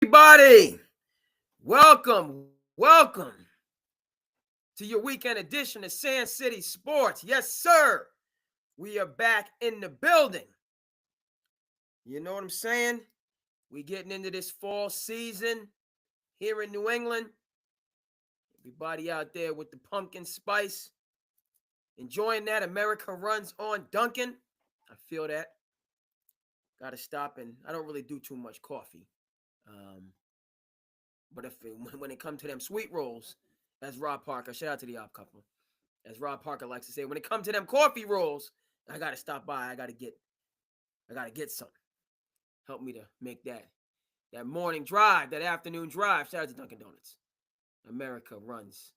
Everybody, welcome to your weekend edition of Sand City Sports. Yes, sir. We are back in the building. You know what I'm saying? We getting into this fall season here in New England. Everybody out there with the pumpkin spice, enjoying that. America runs on Dunkin'. I feel that. Got to stop, and I don't really do too much coffee. But when it comes to them sweet rolls, as Rob Parker, shout out to the op couple, as Rob Parker likes to say, when it comes to them coffee rolls, I gotta stop by. I gotta get some. Help me to make that morning drive, that afternoon drive. Shout out to Dunkin' Donuts. America runs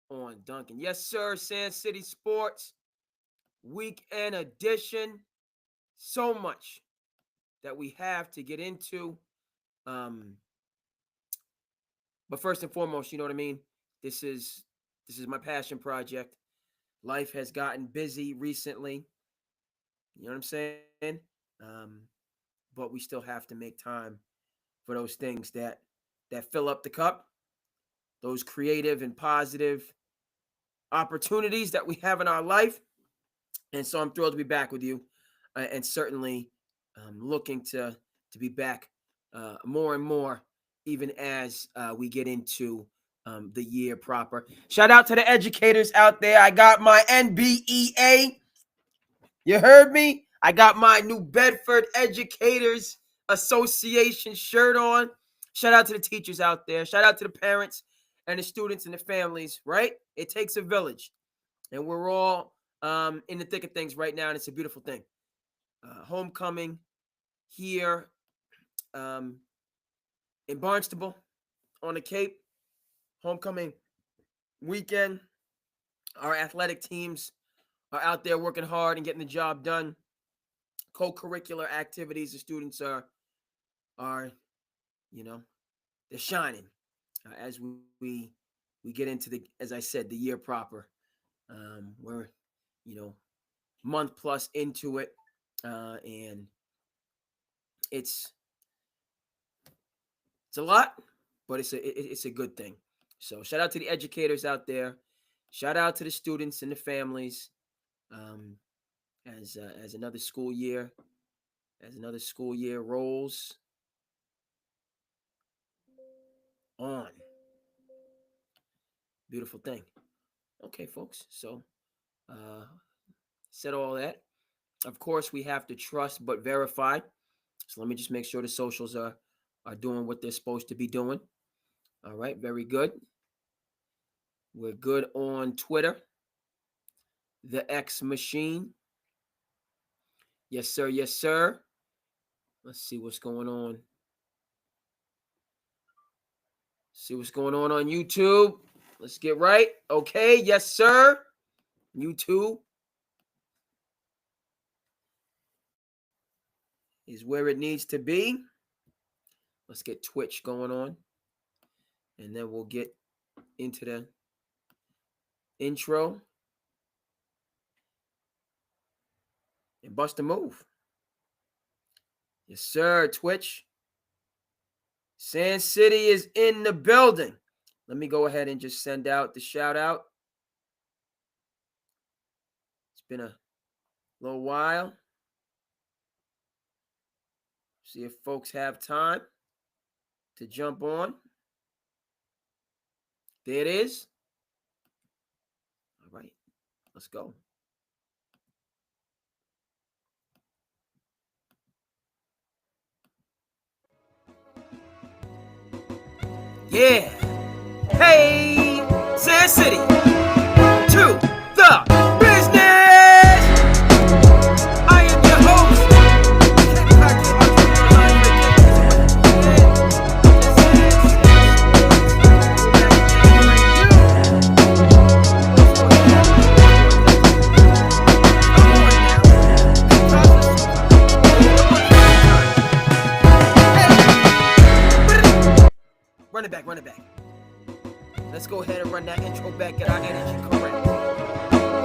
on Dunkin'. Yes, sir. Sand City Sports weekend edition. So much that we have to get into. But first and foremost, you know what I mean? This is my passion project. Life has gotten busy recently. You know what I'm saying? But we still have to make time for those things that fill up the cup, those creative and positive opportunities that we have in our life. And so I'm thrilled to be back with you, and certainly looking to be back more and more, even as we get into the year proper. Shout out to the educators out there. I got my NBEA. You heard me? I got my New Bedford Educators Association shirt on. Shout out to the teachers out there. Shout out to the parents and the students and the families, right? It takes a village. And we're all in the thick of things right now, and it's a beautiful thing. Homecoming here in Barnstable on the Cape. Homecoming weekend. Our athletic teams are out there working hard and getting the job done. Co-curricular activities, the students are they're shining as we get into as I said, the year proper. We're month plus into it, and it's a lot, but it's a good thing. So shout out to the educators out there. Shout out to the students and the families. As another school year rolls on. Beautiful thing. Okay, folks. So said all that. Of course, we have to trust but verify. So let me just make sure the socials are doing what they're supposed to be doing. All right, very good. We're good on Twitter, the X Machine. Yes, sir. Yes, sir. Let's see what's going on. See what's going on YouTube. Let's get right. Okay, yes, sir. YouTube is where it needs to be. Let's get Twitch going on, and then we'll get into the intro and bust a move. Yes, sir, Twitch. Sand City is in the building. Let me go ahead and just send out the shout out. It's been a little while. See if folks have time to jump on. There it is. All right, let's go. Yeah. Hey, Sand City, to the business. I am your host. Run it back. Let's go ahead and run that intro back, get our energy correct.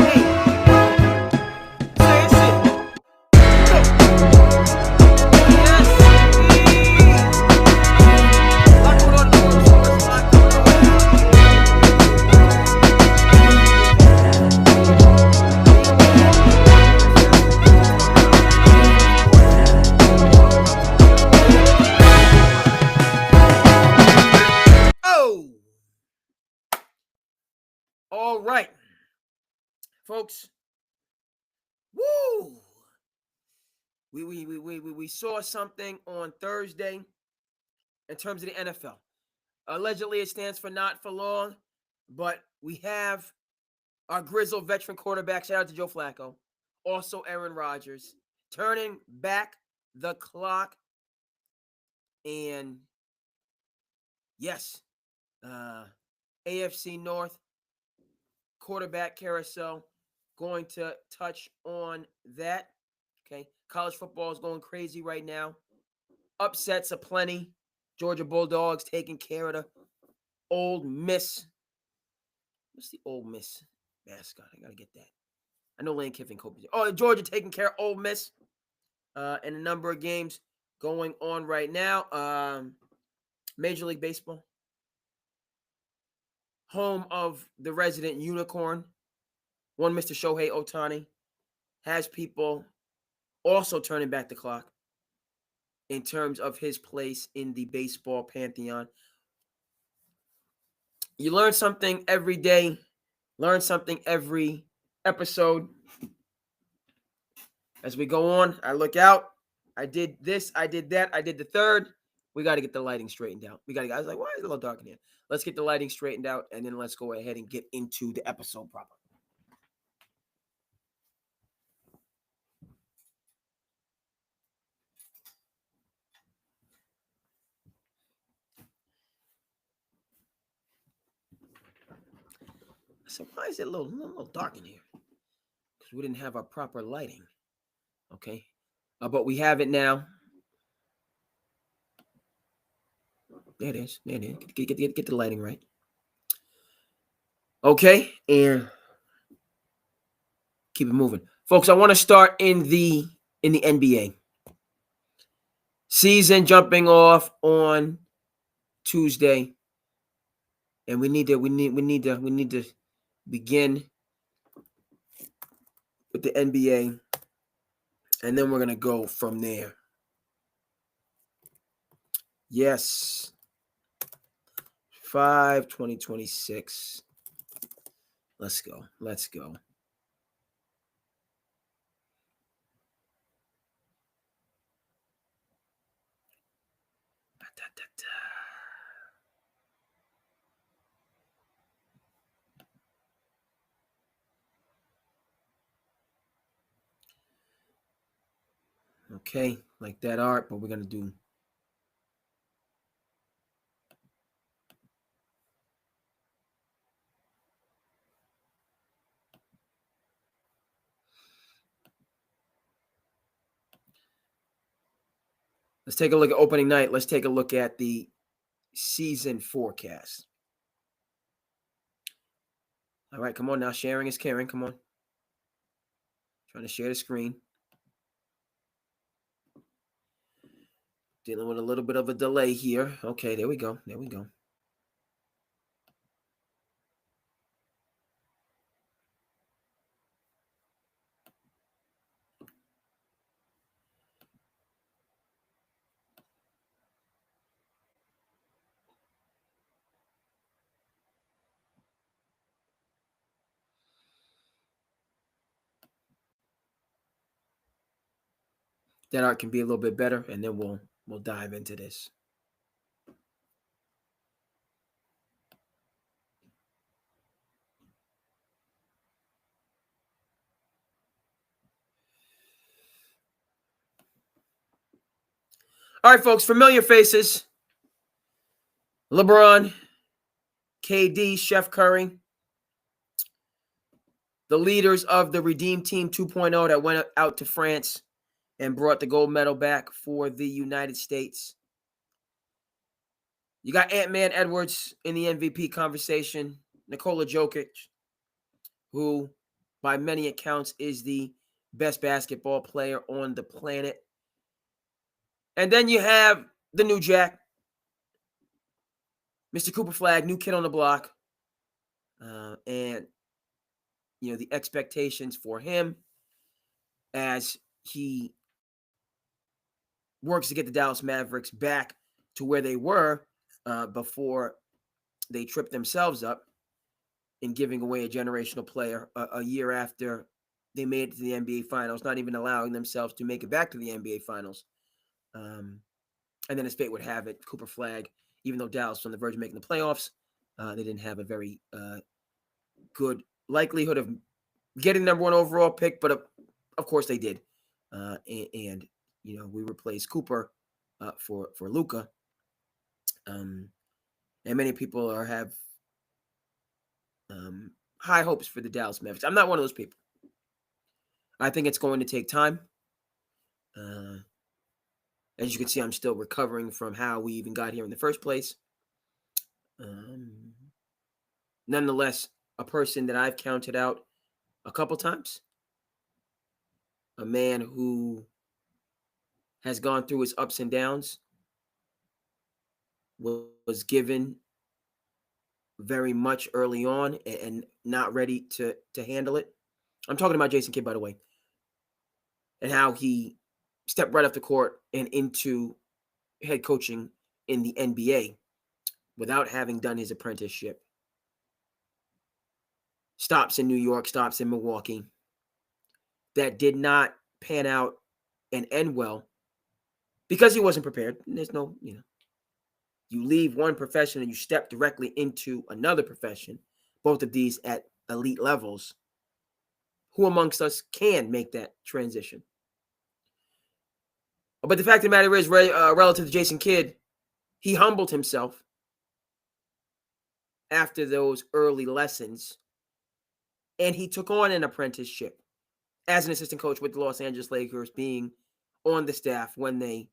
Hey, Sand City, go. Yes, All right, folks. Woo! We saw something on Thursday in terms of the NFL. Allegedly, it stands for not for long, but we have our grizzled veteran quarterback. Shout out to Joe Flacco. Also, Aaron Rodgers turning back the clock. And yes, AFC North quarterback carousel, going to touch on that. Okay. College football is going crazy right now. Upsets aplenty. Georgia Bulldogs taking care of the Ole Miss. What's the Ole Miss mascot? I got to get that. I know Lane Kiffin. Oh, Georgia taking care of Ole Miss. And a number of games going on right now. Major League Baseball. Home of the resident unicorn. One Mr. Shohei Ohtani has people also turning back the clock in terms of his place in the baseball pantheon. You learn something every day, learn something every episode. As we go on, I look out. I did this, I did that, I did the third. We got to get the lighting straightened out. I was like, why is it a little dark in here? Let's get the lighting straightened out, and then let's go ahead and get into the episode proper. So why is it a little dark in here? Because we didn't have our proper lighting. Okay. But we have it now. There it is. There it is. Get the lighting right. Okay. And keep it moving. Folks, I want to start in the NBA. Season jumping off on Tuesday. And we need to begin with the NBA, and then we're going to go from there. Yes. 5/20/26. Let's go. Okay, like that art, but we're going to do let's take a look at opening night. Let's take a look at the season forecast. All right, come on now. Sharing is caring. Come on. Trying to share the screen. Dealing with a little bit of a delay here. Okay, there we go. That art can be a little bit better, and then we'll dive into this. All right, folks, familiar faces. LeBron, KD, Chef Curry, the leaders of the Redeem Team 2.0 that went out to France and brought the gold medal back for the United States. You got Ant-Man Edwards in the MVP conversation. Nikola Jokic, who by many accounts is the best basketball player on the planet. And then you have the new Jack, Mr. Cooper Flag, new kid on the block. And, the expectations for him as he works to get the Dallas Mavericks back to where they were before they tripped themselves up. in giving away a generational player a year after they made it to the NBA Finals, not even allowing themselves to make it back to the NBA Finals. And then as fate would have it, Cooper Flagg, even though Dallas was on the verge of making the playoffs, they didn't have a very good likelihood of getting number one overall pick, but of course they did. And we replaced Cooper for Luka. And many people have high hopes for the Dallas Mavericks. I'm not one of those people. I think it's going to take time. As you can see, I'm still recovering from how we even got here in the first place. Nonetheless, a person that I've counted out a couple times, a man who has gone through his ups and downs, was given very much early on and not ready to handle it. I'm talking about Jason Kidd, by the way, and how he stepped right off the court and into head coaching in the NBA without having done his apprenticeship. Stops in New York, stops in Milwaukee. That did not pan out and end well because he wasn't prepared. There's no, you leave one profession and you step directly into another profession, both of these at elite levels. Who amongst us can make that transition? But the fact of the matter is, relative to Jason Kidd, he humbled himself after those early lessons, and he took on an apprenticeship as an assistant coach with the Los Angeles Lakers, being on the staff when they,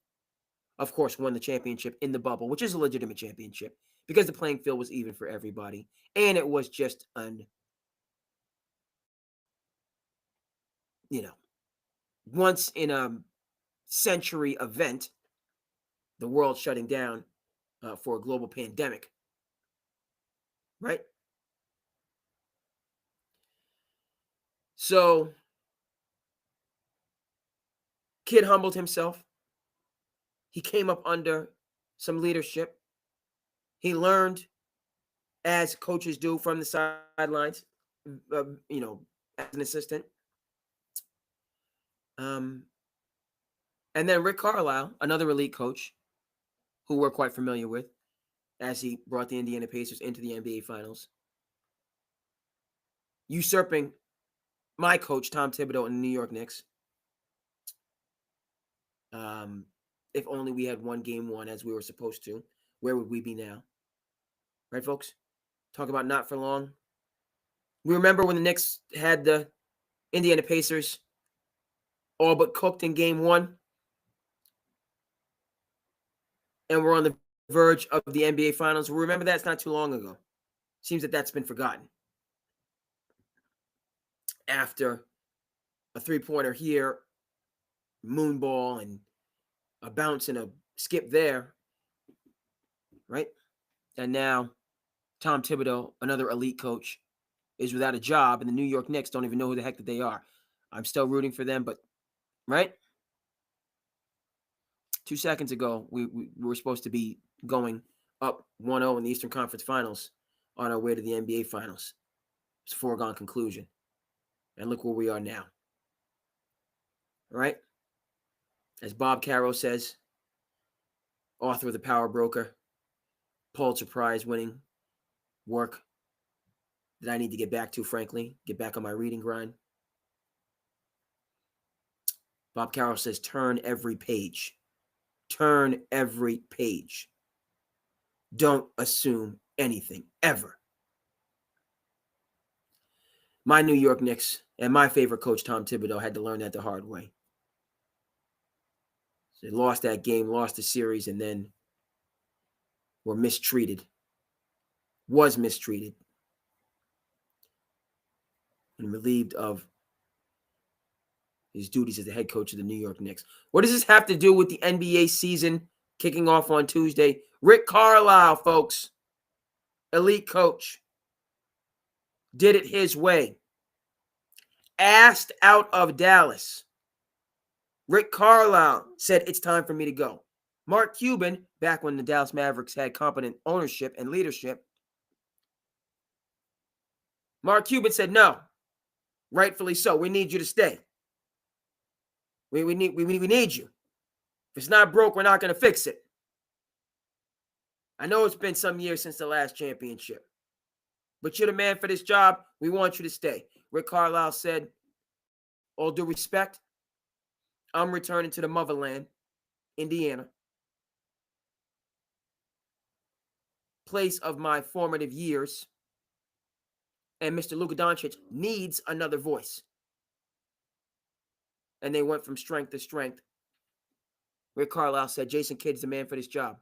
of course, won the championship in the bubble, which is a legitimate championship because the playing field was even for everybody. And it was just once in a century event, the world shutting down for a global pandemic, right? So Kidd humbled himself. He came up under some leadership. He learned, as coaches do, from the sidelines, as an assistant. And then Rick Carlisle, another elite coach who we're quite familiar with, as he brought the Indiana Pacers into the NBA Finals, usurping my coach, Tom Thibodeau, in the New York Knicks. If only we had won game one as we were supposed to, where would we be now? Right, folks? Talk about not for long. We remember when the Knicks had the Indiana Pacers all but cooked in game one, and we're on the verge of the NBA Finals. We remember that's not too long ago. Seems that that's been forgotten. After a three-pointer here, moon ball, and a bounce and a skip there, right? And now Tom Thibodeau, another elite coach, is without a job, and the New York Knicks don't even know who the heck that they are. I'm still rooting for them, but, right? 2 seconds ago, we were supposed to be going up 1-0 in the Eastern Conference Finals on our way to the NBA Finals. It's a foregone conclusion. And look where we are now. All right? As Bob Caro says, author of The Power Broker, Pulitzer Prize winning work that I need to get back to, frankly, get back on my reading grind. Bob Caro says, turn every page. Turn every page. Don't assume anything, ever. My New York Knicks and my favorite coach, Tom Thibodeau, had to learn that the hard way. So they lost that game, lost the series, and then were mistreated. Was mistreated. And relieved of his duties as the head coach of the New York Knicks. What does this have to do with the NBA season kicking off on Tuesday? Rick Carlisle, folks, elite coach, did it his way. Asked out of Dallas. Rick Carlisle said, it's time for me to go. Mark Cuban, back when the Dallas Mavericks had competent ownership and leadership, Mark Cuban said, no, rightfully so. We need you to stay. We need you. If it's not broke, we're not going to fix it. I know it's been some years since the last championship, but you're the man for this job. We want you to stay. Rick Carlisle said, all due respect, I'm returning to the motherland, Indiana, place of my formative years, and Mr. Luka Doncic needs another voice. And they went from strength to strength. Rick Carlisle said, Jason Kidd is the man for this job.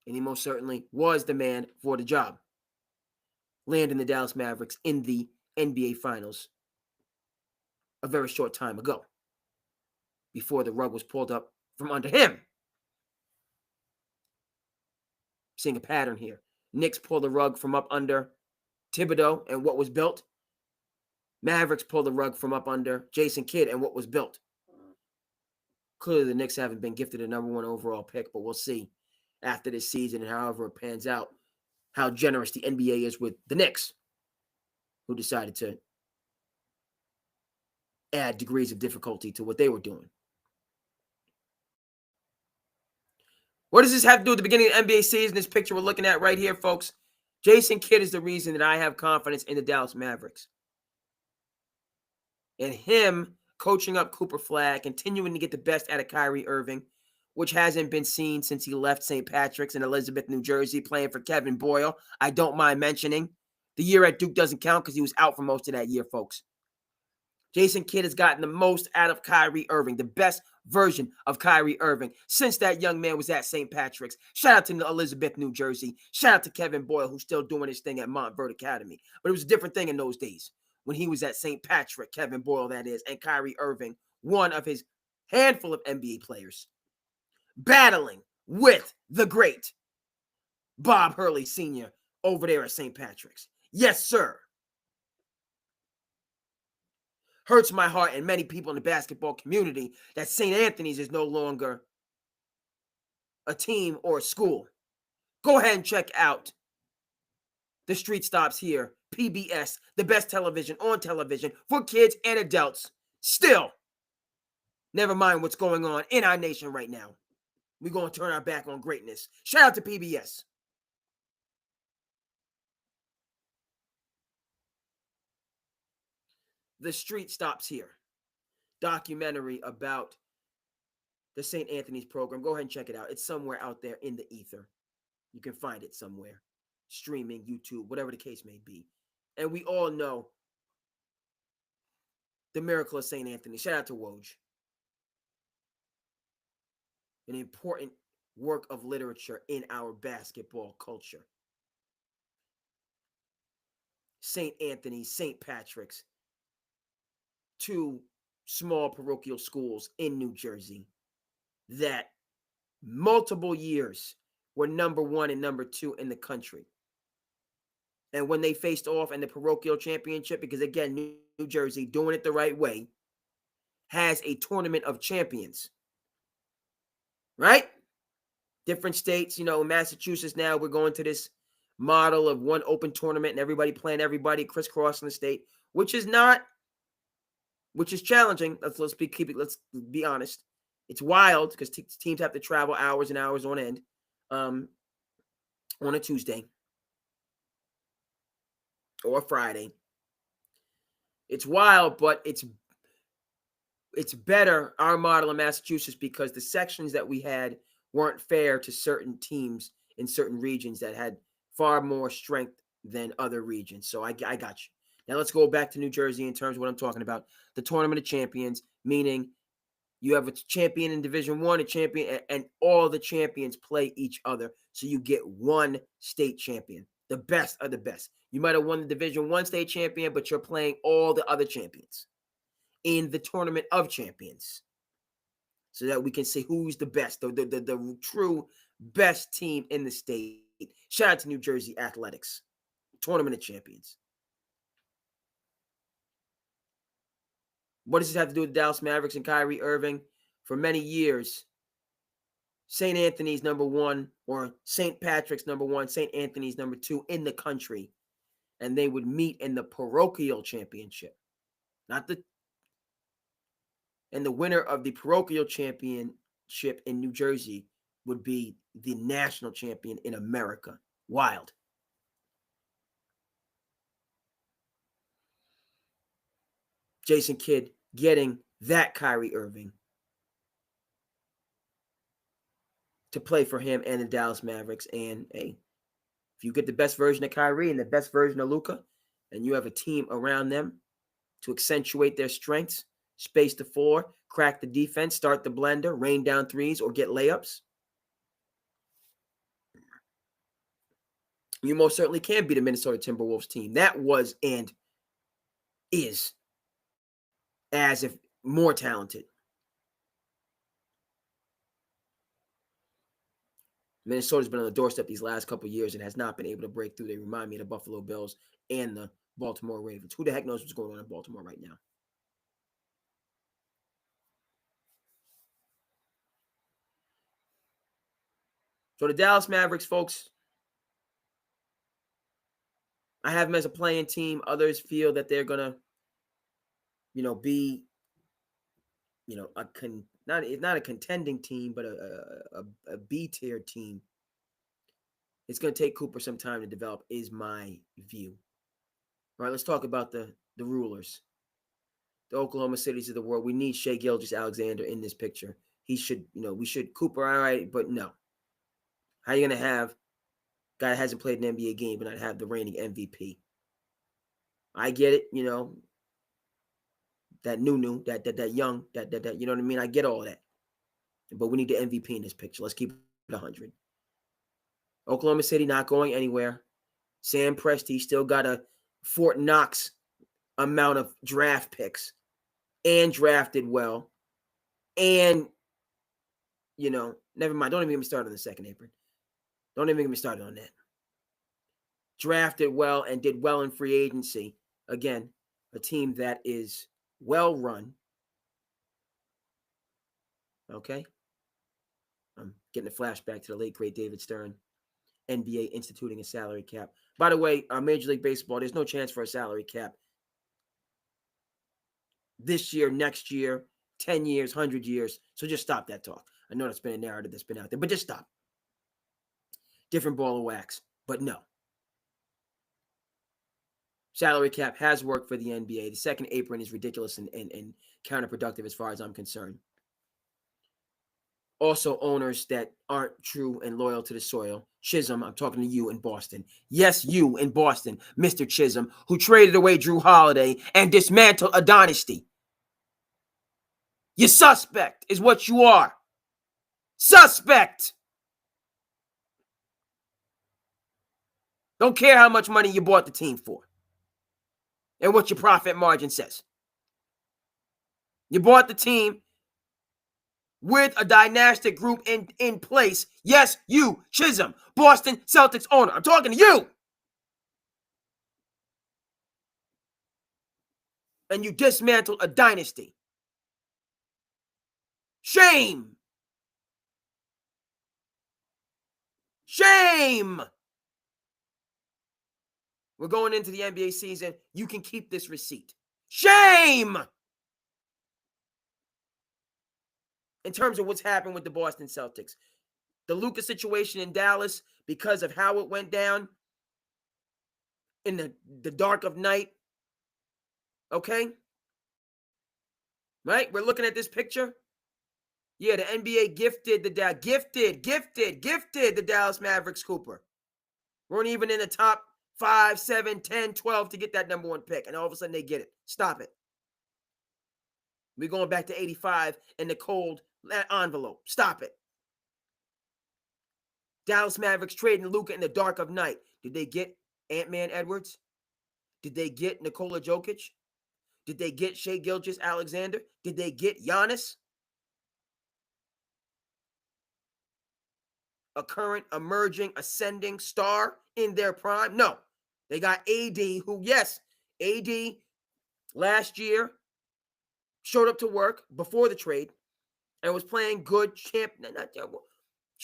And he most certainly was the man for the job. Landing the Dallas Mavericks in the NBA Finals a very short time ago, before the rug was pulled up from under him. Seeing a pattern here. Knicks pull the rug from up under Thibodeau and what was built. Mavericks pull the rug from up under Jason Kidd and what was built. Clearly, the Knicks haven't been gifted a number 1 overall pick, but we'll see after this season and however it pans out how generous the NBA is with the Knicks, who decided to add degrees of difficulty to what they were doing. What does this have to do with the beginning of the NBA season? This picture we're looking at right here, folks. Jason Kidd is the reason that I have confidence in the Dallas Mavericks. And him coaching up Cooper Flagg, continuing to get the best out of Kyrie Irving, which hasn't been seen since he left St. Patrick's in Elizabeth, New Jersey, playing for Kevin Boyle. I don't mind mentioning. The year at Duke doesn't count because he was out for most of that year, folks. Jason Kidd has gotten the most out of Kyrie Irving, the best version of Kyrie Irving since that young man was at St. Patrick's. Shout out to Elizabeth, New Jersey. Shout out to Kevin Boyle, who's still doing his thing at Montverde Academy. But it was a different thing in those days when he was at St. Patrick, Kevin Boyle, that is, and Kyrie Irving, one of his handful of NBA players, battling with the great Bob Hurley Sr. over there at St. Patrick's. Yes, sir. Hurts my heart and many people in the basketball community that St. Anthony's is no longer a team or a school. Go ahead and check out The Street Stops Here, PBS, the best television on television for kids and adults. Still, never mind what's going on in our nation right now. We're going to turn our back on greatness. Shout out to PBS. The Street Stops Here, documentary about the St. Anthony's program. Go ahead and check it out. It's somewhere out there in the ether. You can find it somewhere. Streaming, YouTube, whatever the case may be. And we all know the miracle of St. Anthony. Shout out to Woj. An important work of literature in our basketball culture. St. Anthony's, St. Patrick's, 2 small parochial schools in New Jersey that multiple years were number 1 and number 2 in the country. And when they faced off in the parochial championship, because again, New Jersey, doing it the right way, has a tournament of champions. Right? Different states, Massachusetts now, we're going to this model of one open tournament and everybody playing everybody crisscrossing the state, which is challenging. Let's be honest. It's wild because teams have to travel hours and hours on end on a Tuesday or a Friday. It's wild, but it's better, our model in Massachusetts, because the sections that we had weren't fair to certain teams in certain regions that had far more strength than other regions. So I got you. Now let's go back to New Jersey in terms of what I'm talking about. The Tournament of Champions, meaning you have a champion in Division I, a champion, and all the champions play each other. So you get one state champion, the best of the best. You might have won the Division I state champion, but you're playing all the other champions in the Tournament of Champions, so that we can see who's the best, the true best team in the state. Shout out to New Jersey Athletics, Tournament of Champions. What does this have to do with the Dallas Mavericks and Kyrie Irving? For many years, St. Anthony's number 1, or St. Patrick's number 1, St. Anthony's number 2 in the country and they would meet in the parochial championship. Not the And the winner of the parochial championship in New Jersey would be the national champion in America. Wild. Jason Kidd getting that Kyrie Irving to play for him and the Dallas Mavericks. And hey, if you get the best version of Kyrie and the best version of Luka, and you have a team around them to accentuate their strengths, space the floor, crack the defense, start the blender, rain down threes, or get layups, you most certainly can be the Minnesota Timberwolves team. That was and is as if more talented. Minnesota's been on the doorstep these last couple of years and has not been able to break through. They remind me of the Buffalo Bills and the Baltimore Ravens. Who the heck knows what's going on in Baltimore right now? So the Dallas Mavericks, folks, I have them as a playing team. Others feel that they're gonna, be, not a contending team, but a B tier team. It's gonna take Cooper some time to develop, is my view. All right, let's talk about the rulers, the Oklahoma Cities of the world. We need Shai Gilgeous-Alexander in this picture. He should, we should Cooper, all right, but no. How are you gonna have a guy that hasn't played an NBA game but not have the reigning MVP? I get it, that new, that young, that you know what I mean? I get all that. But we need the MVP in this picture. Let's keep it 100. Oklahoma City not going anywhere. Sam Presti still got a Fort Knox amount of draft picks and drafted well. And, never mind. Don't even get me started on the second apron. Don't even get me started on that. Drafted well and did well in free agency. Again, a team that is well run. Okay. I'm getting a flashback to the late, great David Stern. NBA instituting a salary cap. By the way, Major League Baseball, there's no chance for a salary cap this year, next year, 10 years, 100 years. So just stop that talk. I know that's been a narrative that's been out there, but just stop. Different ball of wax, but no. Salary cap has worked for the NBA. The second apron is ridiculous and counterproductive as far as I'm concerned. Also, owners that aren't true and loyal to the soil. Chisholm, I'm talking to you in Boston. Yes, you in Boston, Mr. Chisholm, who traded away Drew Holiday and dismantled a dynasty. You suspect is what you are. Suspect. Don't care how much money you bought the team for and what your profit margin says. You bought the team with a dynastic group in place. Yes, you, Chisholm, Boston Celtics owner. I'm talking to you. And you dismantled a dynasty. Shame. Shame. We're going into the NBA season. You can keep this receipt. Shame. In terms of what's happened with the Boston Celtics. The Luka situation in Dallas, because of how it went down in the dark of night. Okay? Right? We're looking at this picture. Yeah, the NBA gifted the Dallas Mavericks Cooper. Weren't even in the top 5, 7, 10, 12 to get that number one pick. And all of a sudden they get it. Stop it. We're going back to 85 in the cold envelope. Stop it. Dallas Mavericks trading Luka in the dark of night. Did they get Ant-Man Edwards? Did they get Nikola Jokic? Did they get Shai Gilgeous-Alexander? Did they get Giannis? A current, emerging, ascending star in their prime? No. They got AD, who, yes, AD last year showed up to work before the trade and was playing good, not terrible,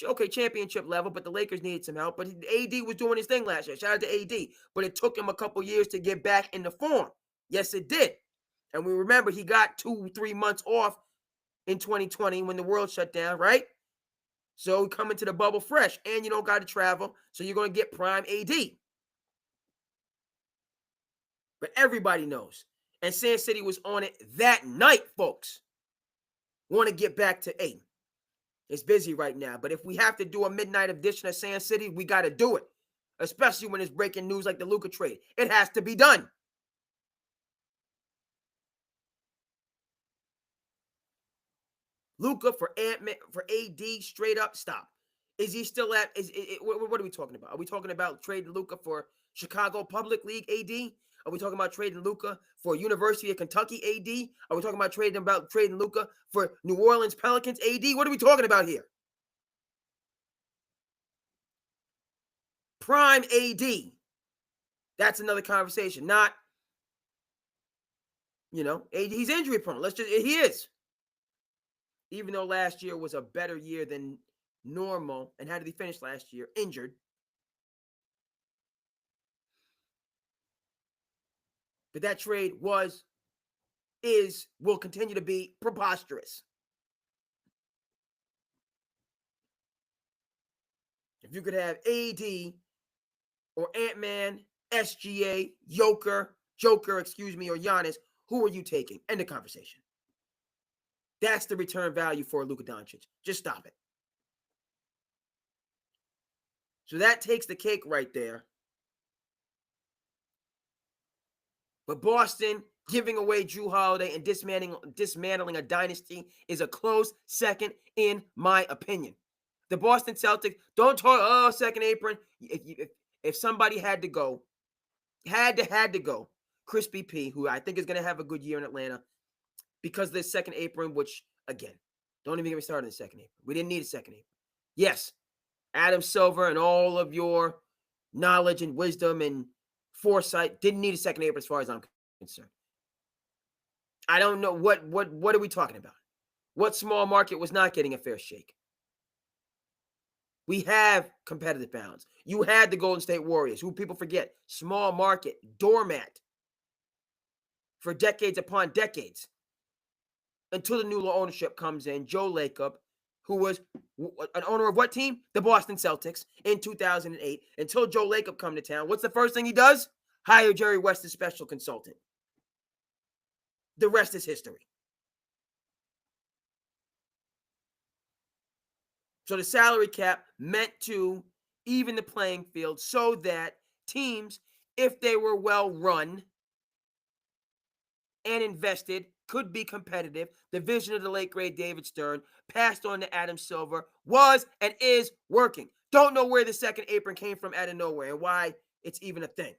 Okay, championship level, but the Lakers needed some help. But AD was doing his thing last year. Shout out to AD. But it took him a couple years to get back into form. Yes, it did. And we remember he got 2-3 months off in 2020 when the world shut down, right? So coming to the bubble fresh, and you don't got to travel, so you're going to get prime AD. But everybody knows. And San City was on it that night, folks. Want to get back to 8. It's busy right now, but if we have to do a midnight edition of San City, we got to do it, especially when it's breaking news like the Luka trade. It has to be done. Luka for Ant-Man, for AD, straight up, stop. Is he still at? What are we talking about? Are we talking about trading Luka for Chicago Public League AD? Are we talking about trading Luka for University of Kentucky AD? Are we talking about trading Luka for New Orleans Pelicans AD? What are we talking about here? Prime AD. That's another conversation. Not, AD, he's injury prone. He is. Even though last year was a better year than normal, and how did he finish last year? Injured. But that trade will continue to be preposterous. If you could have AD or Ant-Man, SGA, Joker, or Giannis, who are you taking? End of conversation. That's the return value for Luka Doncic. Just stop it. So that takes the cake right there. But Boston giving away Jrue Holiday and dismantling a dynasty is a close second, in my opinion. The Boston Celtics, don't talk, second apron. If somebody had to go, Crispy P, who I think is going to have a good year in Atlanta, because of the second apron, which, again, don't even get me started on the second apron. We didn't need a second apron. Yes, Adam Silver and all of your knowledge and wisdom and foresight didn't need a second apron as far as I'm concerned. I don't know what are we talking about? What small market was not getting a fair shake? We have competitive balance. You had the Golden State Warriors, who people forget, small market, doormat for decades upon decades, until the new ownership comes in. Joe Lacob, who was an owner of what team? The Boston Celtics in 2008. Until Joe Lacob come to town, what's the first thing he does? Hire Jerry West as special consultant. The rest is history. So the salary cap meant to even the playing field so that teams, if they were well run and invested, could be competitive. The vision of the late great David Stern, passed on to Adam Silver, was and is working. Don't know where the second apron came from out of nowhere and why it's even a thing.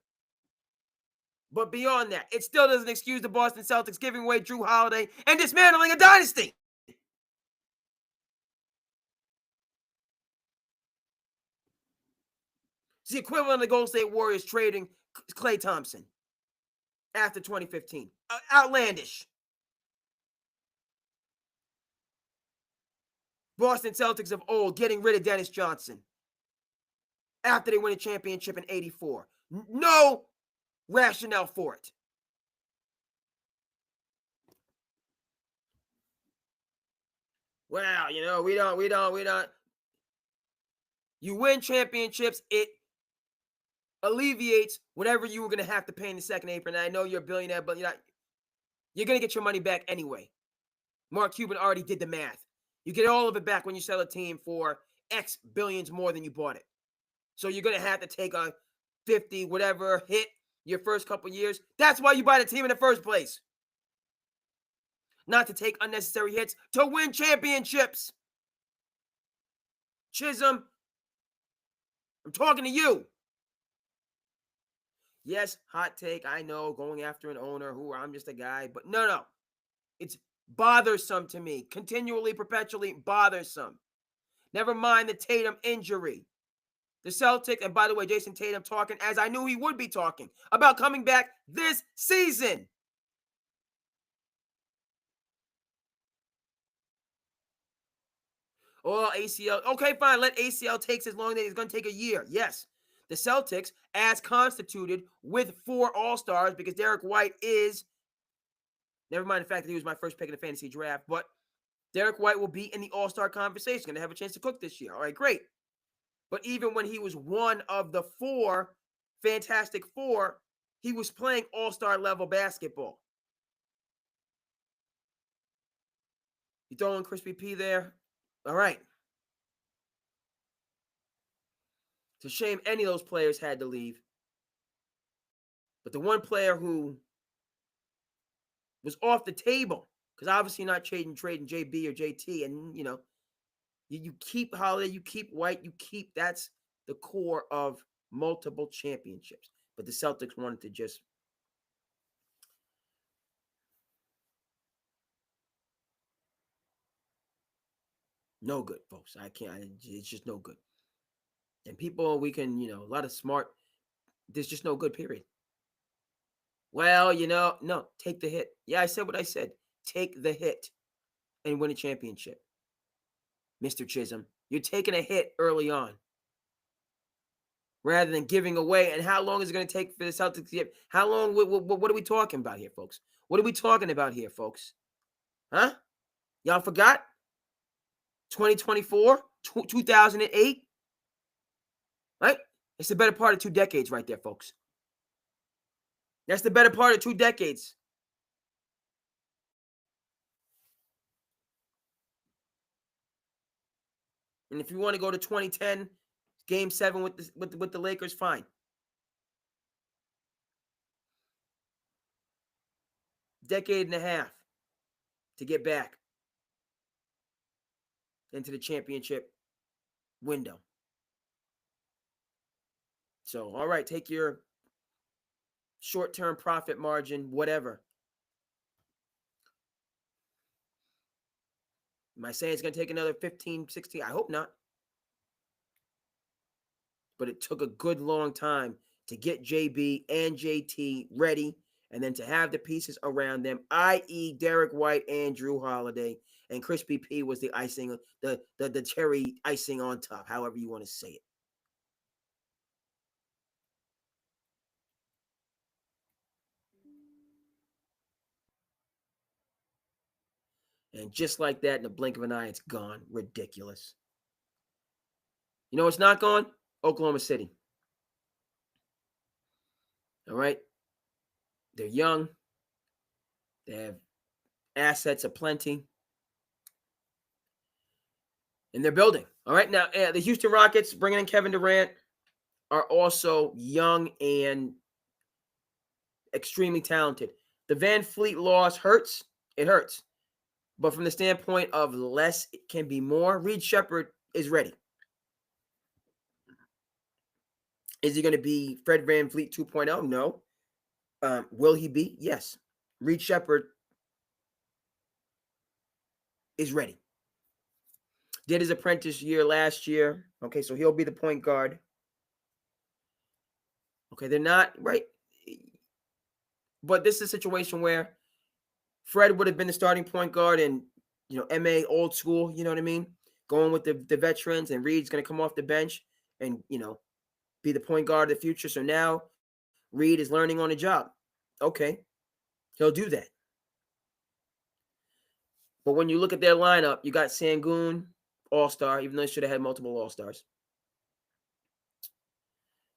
But beyond that, it still doesn't excuse the Boston Celtics giving away Jrue Holiday and dismantling a dynasty. It's the equivalent of the Golden State Warriors trading Klay Thompson after 2015. Outlandish. Boston Celtics of old getting rid of Dennis Johnson after they win a championship in '84. No rationale for it. Well, we don't. You win championships, it alleviates whatever you were going to have to pay in the second apron. And I know you're a billionaire, but you're going to get your money back anyway. Mark Cuban already did the math. You get all of it back when you sell a team for X billions more than you bought it. So you're going to have to take a 50 whatever hit your first couple years. That's why you buy the team in the first place. Not to take unnecessary hits, to win championships. Chisholm, I'm talking to you. Yes, hot take, I know, going after an owner who I'm just a guy, but no. It's bothersome to me. Continually, perpetually bothersome. Never mind the Tatum injury. The Celtics, and by the way, Jason Tatum talking, as I knew he would be talking, about coming back this season. Oh, ACL. Okay, fine. Let ACL take as long as it's going to take a year. Yes. The Celtics, as constituted with 4 All-Stars, because Derek White is, never mind the fact that he was my first pick in the fantasy draft, but Derek White will be in the All-Star conversation. Going to have a chance to cook this year. All right, great. But even when he was one of the 4 Fantastic Four, he was playing All-Star level basketball. You throwing Crispy P there? All right. It's a shame any of those players had to leave. But the one player who was off the table, because obviously not trading JB or JT, and you keep Holiday, you keep White, that's the core of multiple championships. But the Celtics wanted to just no good, folks. It's just no good. And people, we can, a lot of smart, there's just no good, period. Well, no, take the hit. Yeah, I said what I said. Take the hit and win a championship. Mr. Chisholm, you're taking a hit early on rather than giving away. And how long is it going to take for the Celtics to get? How long? What are we talking about here, folks? What are we talking about here, folks? Huh? Y'all forgot? 2024? 2008? Right? It's the better part of 2 decades right there, folks. That's the better part of 2 decades. And if you want to go to 2010, Game 7 with the Lakers, fine. Decade and a half to get back into the championship window. So, all right, take your short-term profit margin, whatever. Am I saying it's going to take another 15, 16? I hope not. But it took a good long time to get JB and JT ready, and then to have the pieces around them, i.e. Derek White and Jrue Holiday. And Crispy P was the icing, the cherry icing on top, however you want to say it. And just like that, in the blink of an eye, it's gone. Ridiculous. You know what's not gone? Oklahoma City. All right? They're young. They have assets aplenty. And they're building. All right? Now, the Houston Rockets, bringing in Kevin Durant, are also young and extremely talented. The Van Fleet loss hurts. It hurts. But from the standpoint of less can be more, Reed Shepherd is ready. Is he going to be Fred Van Fleet 2.0? No. Will he be? Yes. Reed Shepherd is ready. Did his apprentice year last year. Okay, so he'll be the point guard. Okay, they're not, right? But this is a situation where Fred would have been the starting point guard and, MA old school, you know what I mean? Going with the veterans, and Reed's going to come off the bench and, be the point guard of the future. So now Reed is learning on the job. Okay, he'll do that. But when you look at their lineup, you got Sengun, All-Star, even though they should have had multiple All-Stars.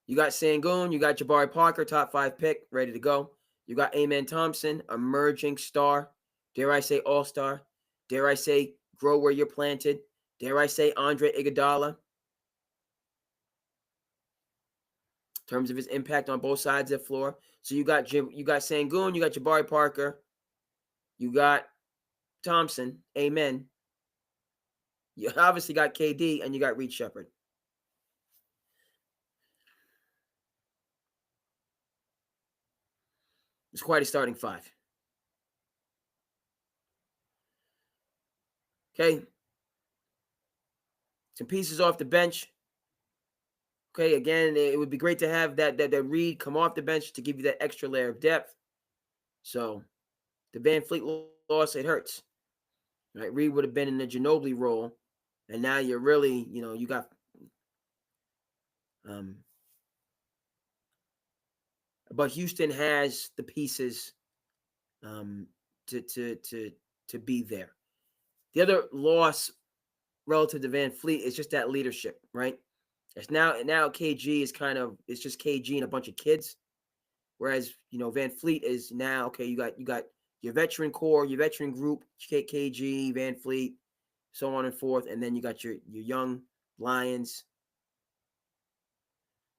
You got Sengun, you got Jabari Parker, top 5 pick, ready to go. You got Amen Thompson, emerging star. Dare I say All-Star? Dare I say grow where you're planted? Dare I say Andre Iguodala? In terms of his impact on both sides of the floor. So you got Sengun, you got Jabari Parker, you got Thompson, Amen. You obviously got KD, and you got Reed Shepherd. It's quite a starting 5. Okay. Some pieces off the bench. Okay, again, it would be great to have that Reed come off the bench to give you that extra layer of depth. So the Van Fleet loss, it hurts. Right? Reed would have been in the Ginobili role And now you're really, you got um but Houston has the pieces um to be there. The other loss relative to Van Fleet is just that leadership, right? It's now KG is it's just KG and a bunch of kids. Whereas, Van Fleet is now, okay, you got your veteran core, your veteran group, KG, Van Fleet, so on and forth, and then you got your young Lions.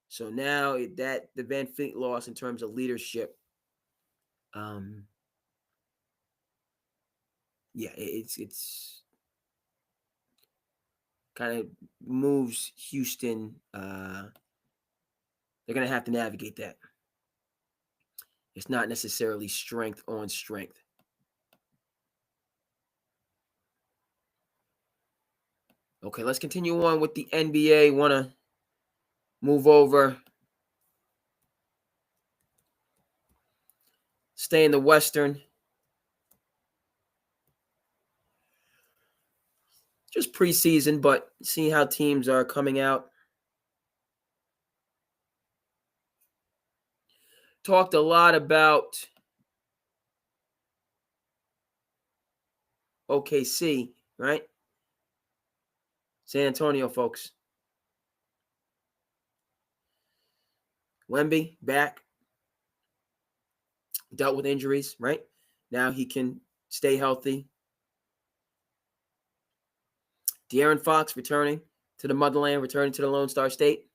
So now that the Van Fleet loss in terms of leadership, yeah, it's kind of moves Houston. They're gonna have to navigate that. It's not necessarily strength on strength. Okay, let's continue on with the NBA. Want to move over, stay in the Western. Just preseason, but see how teams are coming out. Talked a lot about OKC, right? San Antonio, folks. Wemby back, dealt with injuries, right? Now he can stay healthy. De'Aaron Fox returning to the motherland, returning to the Lone Star State.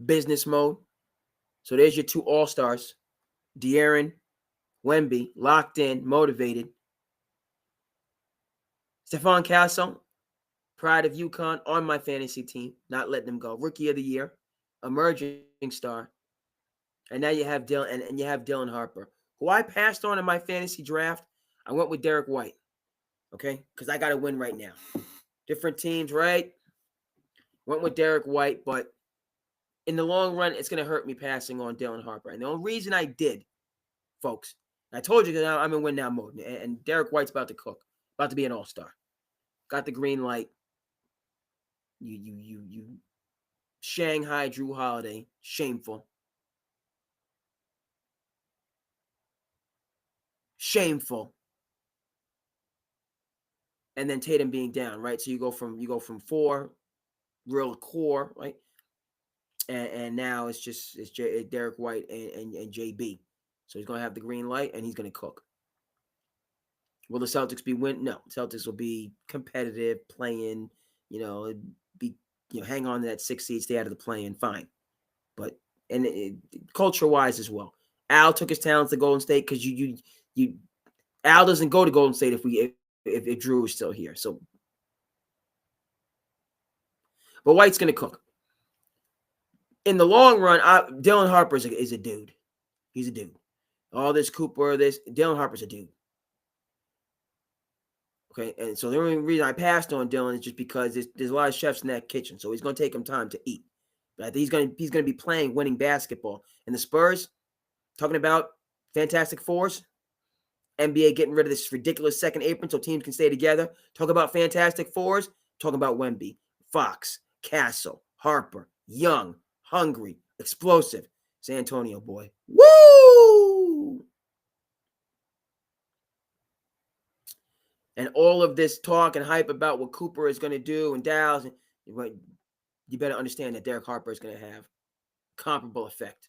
Business mode. So there's your two all-stars. De'Aaron, Wemby, locked in, motivated. Stephon Castle, pride of UConn, on my fantasy team, not letting him go. Rookie of the year, emerging star. And now you have Dylan and you have Dylan Harper, who I passed on in my fantasy draft. I went with Derek White. Okay? Because I got to win right now. Different teams, right? Went with Derek White, but in the long run, it's going to hurt me passing on Dylan Harper. And the only reason I did, folks, I told you that I'm in win now mode. And Derek White's about to cook, about to be an all-star. Got the green light. You Shanghai Drew Holiday. Shameful. Shameful. And then Tatum being down, right? So you go from 4 real core, right? And now it's Derek White and JB. So he's gonna have the green light and he's gonna cook. Will the Celtics be win? No, Celtics will be competitive, playing. Be hang on to that 6 seed, stay out of the play-in, fine. But culture-wise as well, Al took his talents to Golden State because you Al doesn't go to Golden State if Drew is still here. So, but White's gonna cook. In the long run, Dylan Harper is a dude. He's a dude. All this Cooper, Dylan Harper's a dude. Okay, and so the only reason I passed on Dylan is just because there's a lot of chefs in that kitchen, so he's going to take him time to eat. But I think he's going to be playing winning basketball. And the Spurs, talking about Fantastic Fours, NBA getting rid of this ridiculous second apron so teams can stay together. Talk about Fantastic Fours, talking about Wemby, Fox, Castle, Harper, Young, hungry, explosive. San Antonio boy. Woo! And all of this talk and hype about what Cooper is going to do and Dallas, you better understand that Derek Harper is going to have comparable effect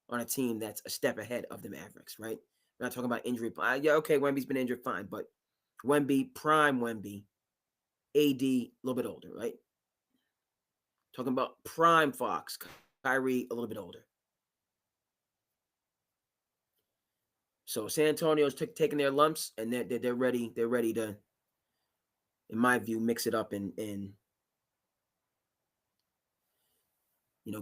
on a team that's a step ahead of the Mavericks, right? We're not talking about injury. Yeah, okay, Wemby's been injured, fine, but Wemby, prime Wemby, AD, a little bit older, right? Talking about prime Fox, Kyrie, a little bit older. So San Antonio's taking their lumps, and they're ready. They're ready to, in my view, mix it up and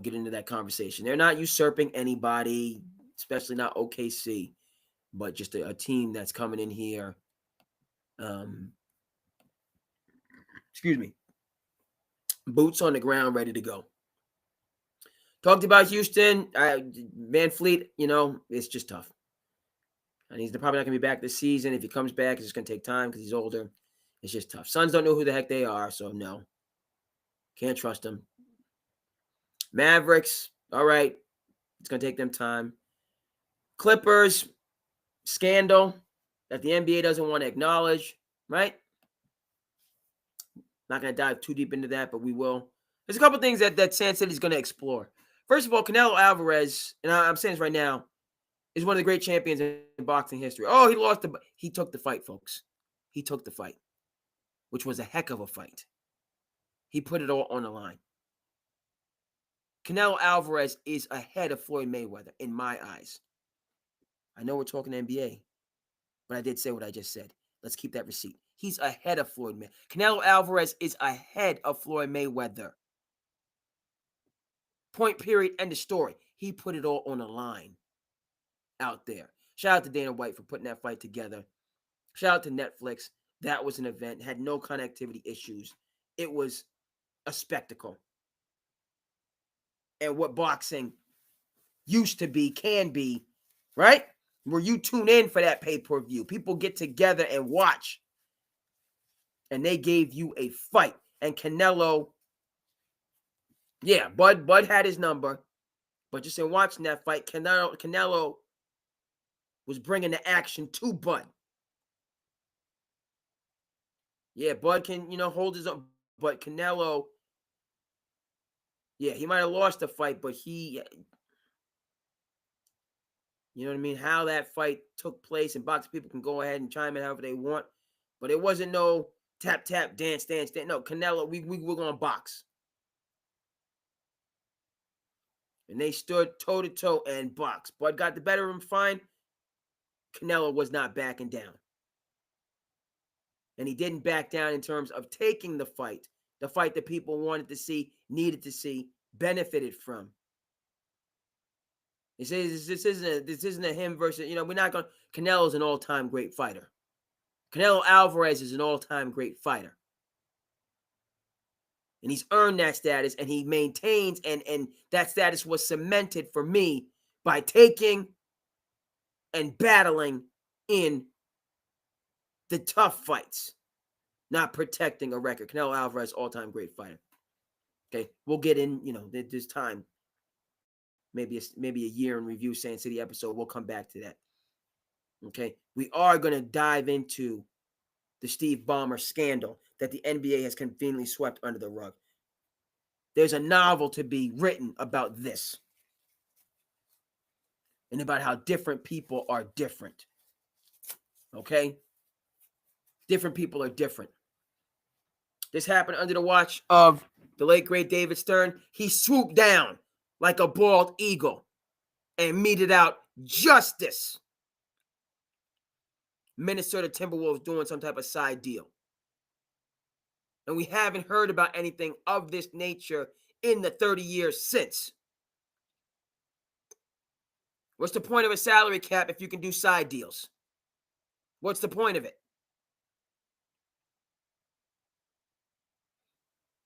get into that conversation. They're not usurping anybody, especially not OKC, but just a team that's coming in here. Excuse me. Boots on the ground, ready to go. Talked about Houston, Van Fleet. It's just tough. And he's probably not going to be back this season. If he comes back, it's just going to take time because he's older. It's just tough. Suns don't know who the heck they are, so no. Can't trust them. Mavericks, all right. It's going to take them time. Clippers, scandal that the NBA doesn't want to acknowledge, right? Not going to dive too deep into that, but we will. There's a couple things that Sand City is going to explore. First of all, Canelo Alvarez, and I'm saying this right now, is one of the great champions in boxing history. Oh, he took the fight, folks. He took the fight, which was a heck of a fight. He put it all on the line. Canelo Alvarez is ahead of Floyd Mayweather in my eyes. I know we're talking NBA, but I did say what I just said. Let's keep that receipt. He's ahead of Floyd Mayweather. Canelo Alvarez is ahead of Floyd Mayweather. Point, period, end of story. He put it all on the line out there. Shout out to Dana White for putting that fight together. Shout out to Netflix. That was an event. Had no connectivity issues. It was a spectacle. And what boxing used to be, can be, right? Where you tune in for that pay-per-view. People get together and watch. And they gave you a fight. And Canelo, yeah, Bud had his number. But just in watching that fight, Canelo was bringing the action to Bud. Yeah, Bud can, hold his own. But Canelo, yeah, he might have lost the fight, but he, you know what I mean? How that fight took place, and boxing people can go ahead and chime in however they want. But it wasn't no tap, tap, dance, dance, dance. No, Canelo, we're going to box. And they stood toe-to-toe and boxed. Bud got the better of him fine. Canelo was not backing down. And he didn't back down in terms of taking the fight that people wanted to see, needed to see, benefited from. This isn't a him versus, we're not going to, Canelo's an all-time great fighter. Canelo Alvarez is an all-time great fighter. And he's earned that status, and he maintains, and that status was cemented for me by taking and battling in the tough fights, not protecting a record. Canelo Alvarez, all-time great fighter. Okay, we'll get in, this time. Maybe a year in review Sand City episode. We'll come back to that. Okay, we are going to dive into the Steve Ballmer scandal that the NBA has conveniently swept under the rug. There's a novel to be written about this and about how different people are different. Okay? Different people are different. This happened under the watch of the late, great David Stern. He swooped down like a bald eagle and meted out justice. Minnesota Timberwolves doing some type of side deal. And we haven't heard about anything of this nature in the 30 years since. What's the point of a salary cap if you can do side deals? What's the point of it?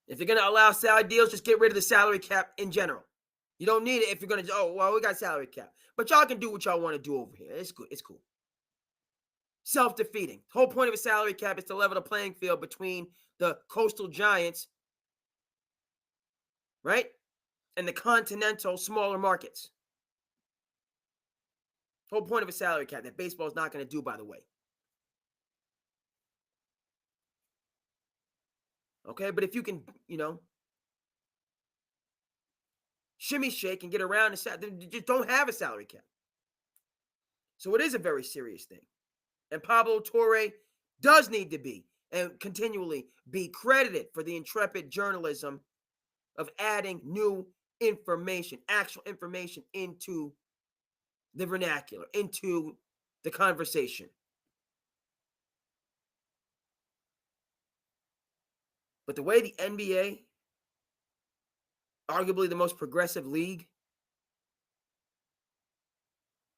If you're going to allow side deals, just get rid of the salary cap in general. You don't need it if you're going to, we got salary cap. But y'all can do what y'all want to do over here. It's good. It's cool. Self-defeating. The whole point of a salary cap is to level the playing field between the coastal giants, right, and the continental smaller markets. The whole point of a salary cap that baseball is not going to do, by the way. Okay, but if you can, shimmy shake and get around the salary, just don't have a salary cap. So it is a very serious thing. And Pablo Torre does need to be and continually be credited for the intrepid journalism of adding new information, actual information into the vernacular, into the conversation. But the way the NBA, arguably the most progressive league,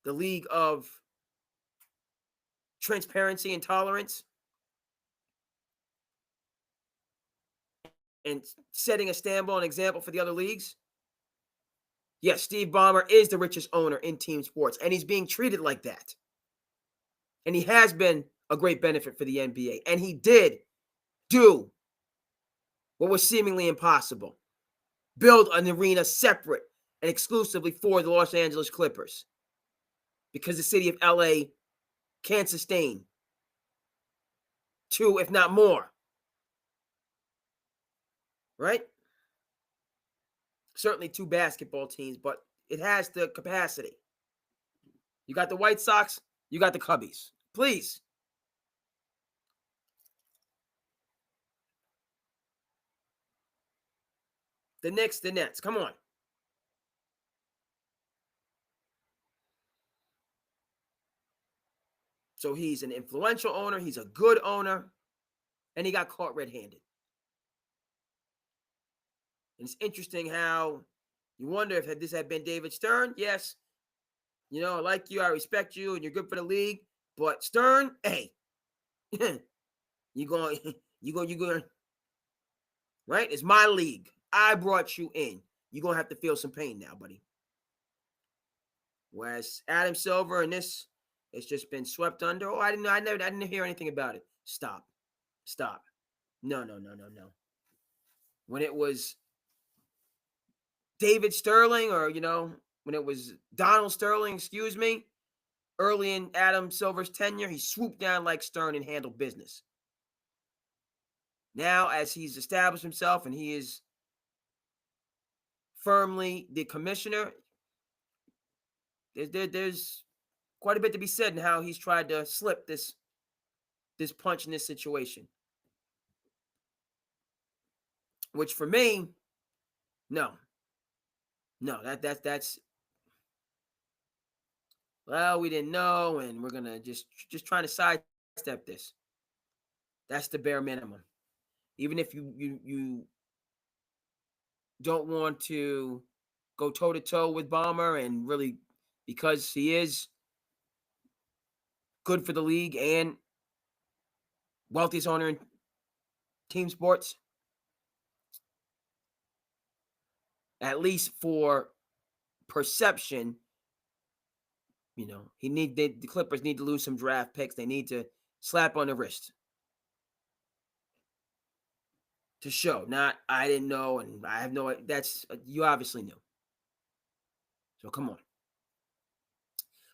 the league of transparency and tolerance, and setting a standard and example for the other leagues. Yes, Steve Ballmer is the richest owner in team sports, and he's being treated like that. And he has been a great benefit for the NBA. And he did do what was seemingly impossible. Build an arena separate and exclusively for the Los Angeles Clippers. Because the city of LA can't sustain two, if not more. Right? Certainly two basketball teams, but it has the capacity. You got the White Sox, you got the Cubbies. Please. The Knicks, the Nets. Come on. So he's an influential owner, he's a good owner, and he got caught red-handed. And it's interesting how you wonder if this had been David Stern. Yes, you know, I like you, I respect you, and you're good for the league. But Stern, hey, you going, you going, right? It's my league. I brought you in. You're gonna have to feel some pain now, buddy. Whereas Adam Silver and this, it's just been swept under. Oh, I didn't hear anything about it. Stop. No. When it was David Sterling, or when it was Donald Sterling, excuse me, early in Adam Silver's tenure, he swooped down like Stern and handled business. Now, as he's established himself and he is firmly the commissioner, there's quite a bit to be said in how he's tried to slip this punch in this situation. Which for me, no, that's well, we didn't know, and we're gonna just trying to sidestep this. That's the bare minimum. Even if you don't want to go toe to toe with Ballmer, and really, because he is good for the league and wealthiest owner in team sports, at least for perception, the Clippers need to lose some draft picks. They need to slap on the wrist to show. Not I didn't know, and I have no. That's you obviously knew. So come on.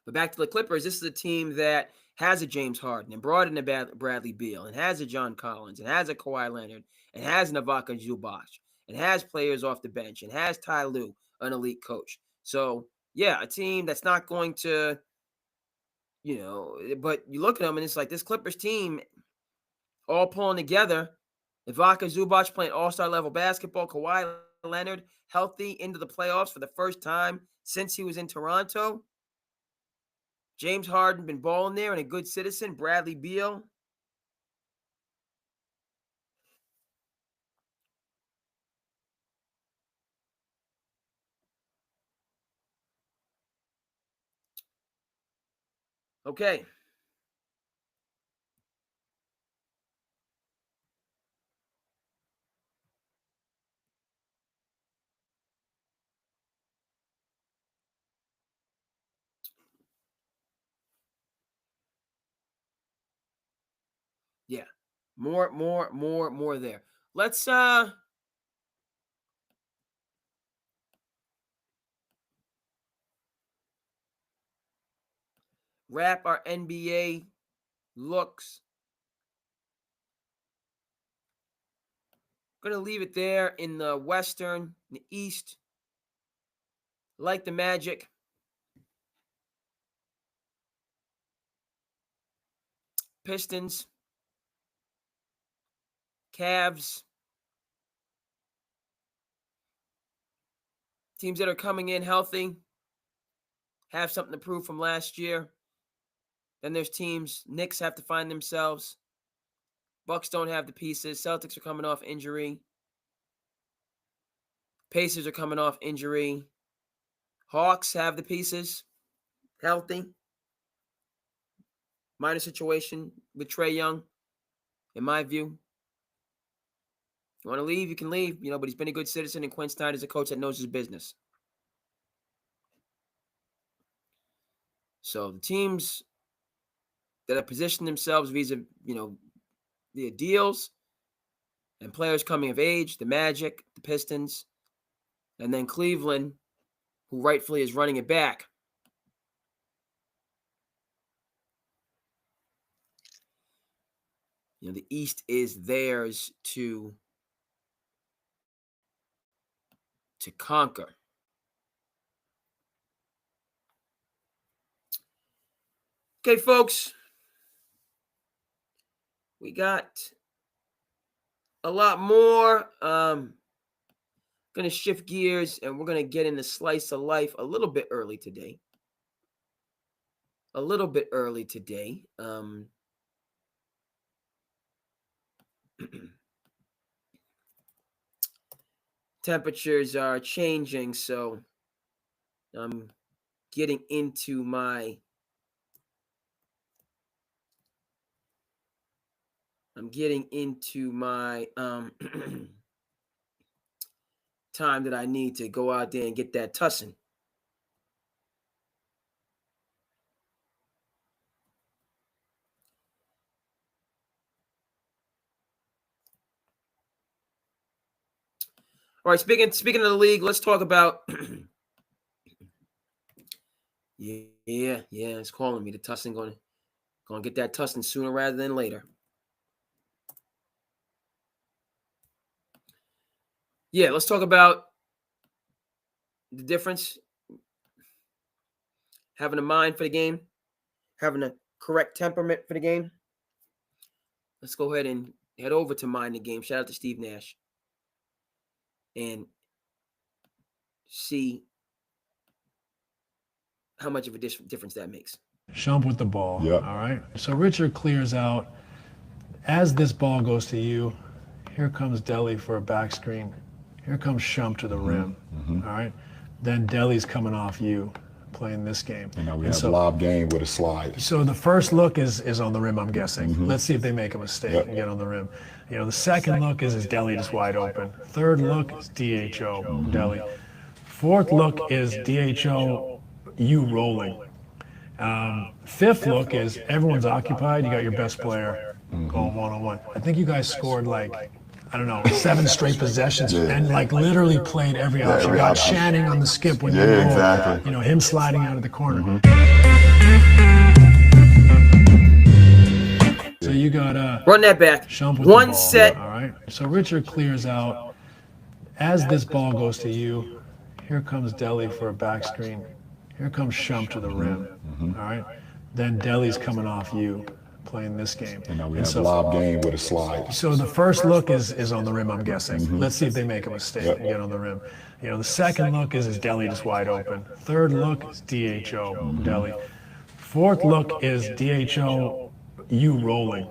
But back to the Clippers, this is a team that has a James Harden and brought in a Bradley Beal and has a John Collins and has a Kawhi Leonard and has Ivica Zubac and has players off the bench and has Ty Lue, an elite coach. So, yeah, a team that's not going to, but you look at them and it's like this Clippers team all pulling together. Ivica Zubac playing all-star level basketball. Kawhi Leonard healthy into the playoffs for the first time since he was in Toronto. James Harden been balling there and a good citizen. Bradley Beal. Okay. Yeah. More there. Let's wrap our NBA looks. Gonna leave it there in the Western, the East. Like the Magic. Pistons. Cavs. Teams that are coming in healthy. Have something to prove from last year. Then there's teams. Knicks have to find themselves. Bucks don't have the pieces. Celtics are coming off injury. Pacers are coming off injury. Hawks have the pieces. Healthy. Minor situation with Trae Young, in my view. You want to leave, you can leave, but he's been a good citizen, and Quinn Snyder's a coach that knows his business. So the teams that have positioned themselves vis-a-vis, via deals, And players coming of age, the Magic, the Pistons, and then Cleveland, who rightfully is running it back. The East is theirs to conquer. Okay, folks, we got a lot more. Going to shift gears, and we're going to get into Slice of Life a little bit early today. Temperatures are changing, so I'm getting into my time that I need to go out there and get that tussin. All right, speaking of the league, let's talk about yeah, it's calling me. The tussin going to get that tussin sooner rather than later. Yeah, let's talk about the difference. Having a mind for the game, having a correct temperament for the game. Let's go ahead and head over to Mind the Game. Shout out to Steve Nash. And see how much of a difference that makes. Shump with the ball. Yep. All right. So Richard clears out. As this ball goes to you, here comes Delly for a back screen. Here comes Shump to the rim. Mm-hmm. All right. Then Delly's coming off you, playing this game. And now we have a lob game with a slide. So the first look is on the rim, I'm guessing. Mm-hmm. Let's see if they make a mistake and get on the rim. The second look is Delly just wide open. Third look is DHO, Delly. Fourth look is DHO, you rolling. Fifth look is everyone's occupied. You got your best player going one-on-one. I think you guys scored 7 straight possessions and literally played every option. You got Channing on the skip when you roll. Exactly. Him sliding out of the corner. So you got run that back. Shump with one the ball. set. All right. So Richard clears out. As this ball goes to you, here comes Delly for a back screen. Here comes Shump to the rim. All right. Then Delly's coming off you, playing this game. And now we have a lob game with a slide. So the first look is on the rim, I'm guessing. Let's see if they make a mistake and get on the rim. The second look is Delly just wide open. Third look is DHO, Delly. Fourth look is DHO, you rolling.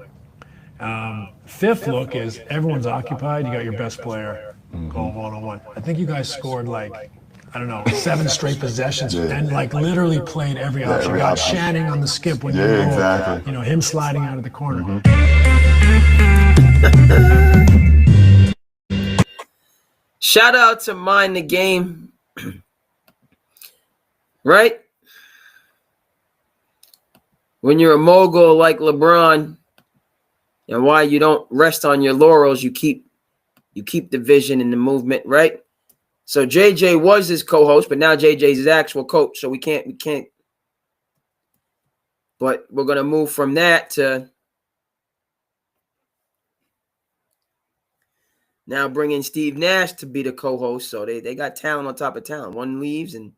Fifth look is everyone's occupied. You got your best player going one-on-one. I think you guys scored 7 straight possessions and literally played every option. You got Channing on the skip when you roll. Exactly. Him sliding out of the corner. Shout out to Mind the Game. Right? When you're a mogul like LeBron, and why you don't rest on your laurels, you keep the vision and the movement, right? So JJ was his co-host, but now JJ's his actual coach. So we can't. But we're gonna move from that to now bringing Steve Nash to be the co-host. So they got talent on top of talent. One leaves and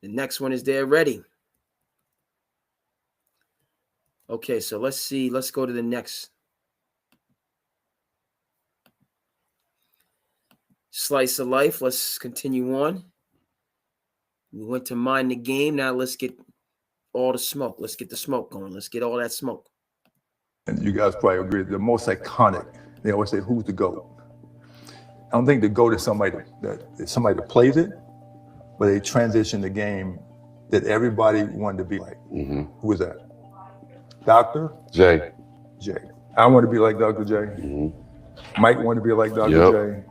the next one is there ready. Okay, so let's see. Let's go to the next Slice of Life. Let's continue on. We went to Mind the Game. Now let's get all the smoke. Let's get the smoke going. Let's get all that smoke. And you guys probably agree, the most iconic, they always say, who's the GOAT? I don't think the GOAT is somebody that plays it, but they transition the game that everybody wanted to be like. Who is that? Dr. J. I want to be like Dr. J. Mike wanted to be like Dr. J.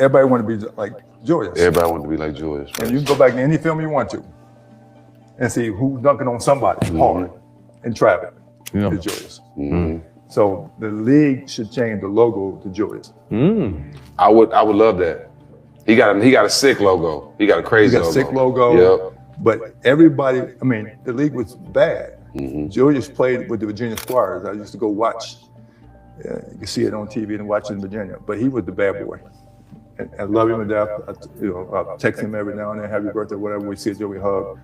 Everybody wanted to be like Julius. Everybody wanted to be like Julius. And you can go back to any film you want to and see who's dunking on somebody hard. in traffic Yeah. to Julius. So the league should change the logo to Julius. I would love that. He got a sick logo. He got a He crazy got a logo. sick logo. Yep. But everybody, I mean, the league was bad. Julius played with the Virginia Squires. I used to go watch. You can see it on TV and watch it in Virginia. But he was the bad boy. And I love him to death. I text him every now and then, happy birthday, whatever. We see each other, we hug.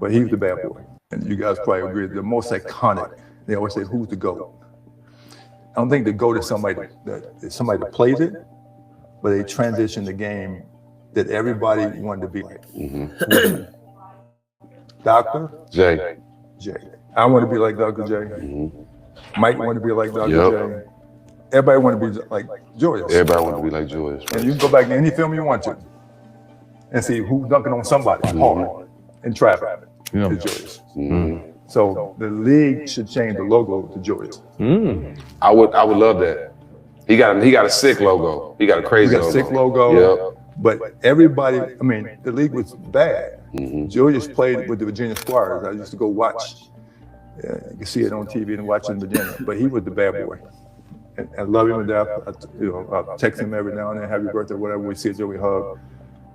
But he was the bad boy. And you guys probably agree, the most iconic. They always say, who's the GOAT? I don't think the GOAT is somebody that plays it, but they transition the game that everybody wanted to be like. Dr. J. I want to be like Dr. J. Mike want to be like Dr. Yep. J. Everybody want to be like Julius. Everybody want to be like Julius. And you can go back to any film you want to and see who's dunking on somebody hard in traffic Yeah. to Julius. So the league should change the logo to Julius. I would love that. He got a sick logo. He got a We crazy got a logo. sick logo. Yep. But everybody, I mean, the league was bad. Julius played with the Virginia Squires. I used to go watch. You can see it on TV and watch it in Virginia. But he was the bad boy. And I love him to death. I text him every now and then, happy birthday, whatever. We see each other, we hug.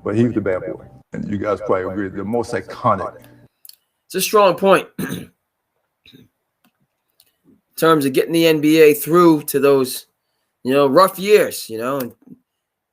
But he was the bad boy. And you guys probably agree, the most iconic. It's a strong point. In terms of getting the NBA through to those, rough years,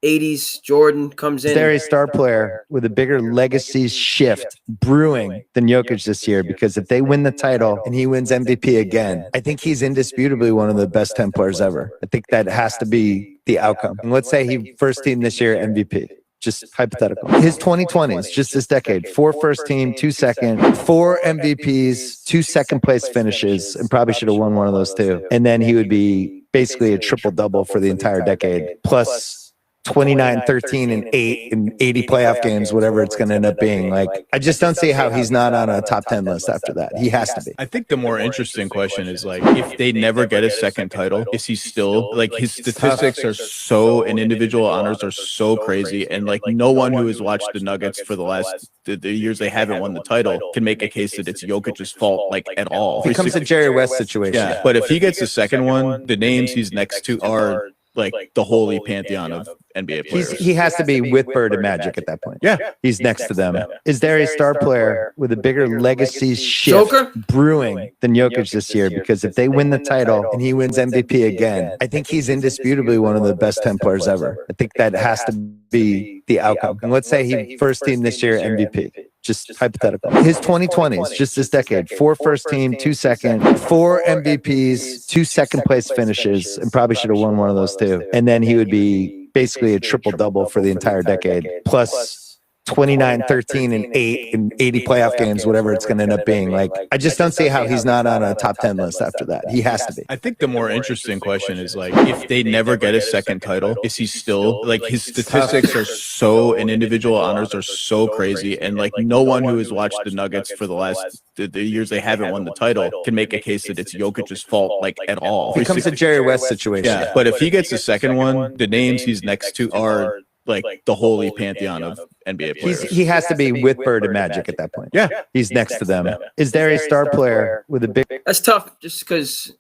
80s, Jordan comes in. Very star player with a bigger legacy shift brewing than Jokic this year, because if they win the title and he wins MVP again, I think he's indisputably one of the best 10 players ever. I think that has to be the outcome. And let's say he first team this year MVP. Just hypothetical. His 2020s, just this decade, 4 first team, 2 second, 4 MVPs, 2 second place finishes, and probably should have won one of those too. And then he would be basically a triple double for the entire decade, plus 29, 13, and 8 in 80 playoff games, whatever it's going to end up being. Like, I just don't see how he's not on a top 10 list after that. He has to be. I think the more interesting question is, like, if they never get a second title, is he still, like, his statistics are so, and individual honors are so crazy, and like no one who has watched the Nuggets for the last the years they haven't won the title can make a case that it's Jokic's fault, like, at all. It becomes a Jerry West situation. Yeah, but if he gets the second one, the names he's next to are like the holy pantheon of NBA players. He has to be with Bird and Magic at that point. Yeah. He's next to them. Is there a star player with a bigger legacy shift Joker? brewing than Jokic this year? Because if they win the title and he wins MVP again, I think he's indisputably one of the best 10 players ever. I think that has to be the outcome. And let's say he first team this year MVP. Just hypothetical. His 2020s, just this decade, 4 first team, 2 second, 4 MVPs, 2 second place finishes, and probably should have won one of those too. And then he would be basically a triple double for the entire decade, plus 29, 13, and 8 in 80 playoff games, whatever it's going to end up being. Like, I just don't see how he's not on a top 10 list after that. He has to be. I think the more interesting question is, like, if they never get a second title, is he still, like, his statistics are so, and individual honors are so crazy, and like no one who has watched the Nuggets for the last the years they haven't won the title can make a case that it's Jokic's fault, like, at all. It becomes a Jerry West situation. Yeah, but if he gets the second one, the names he's next to are like the holy pantheon of NBA players. He has to be with Bird and Magic at that point. Yeah. He's next to them. Is there a star player with a big... That's tough just because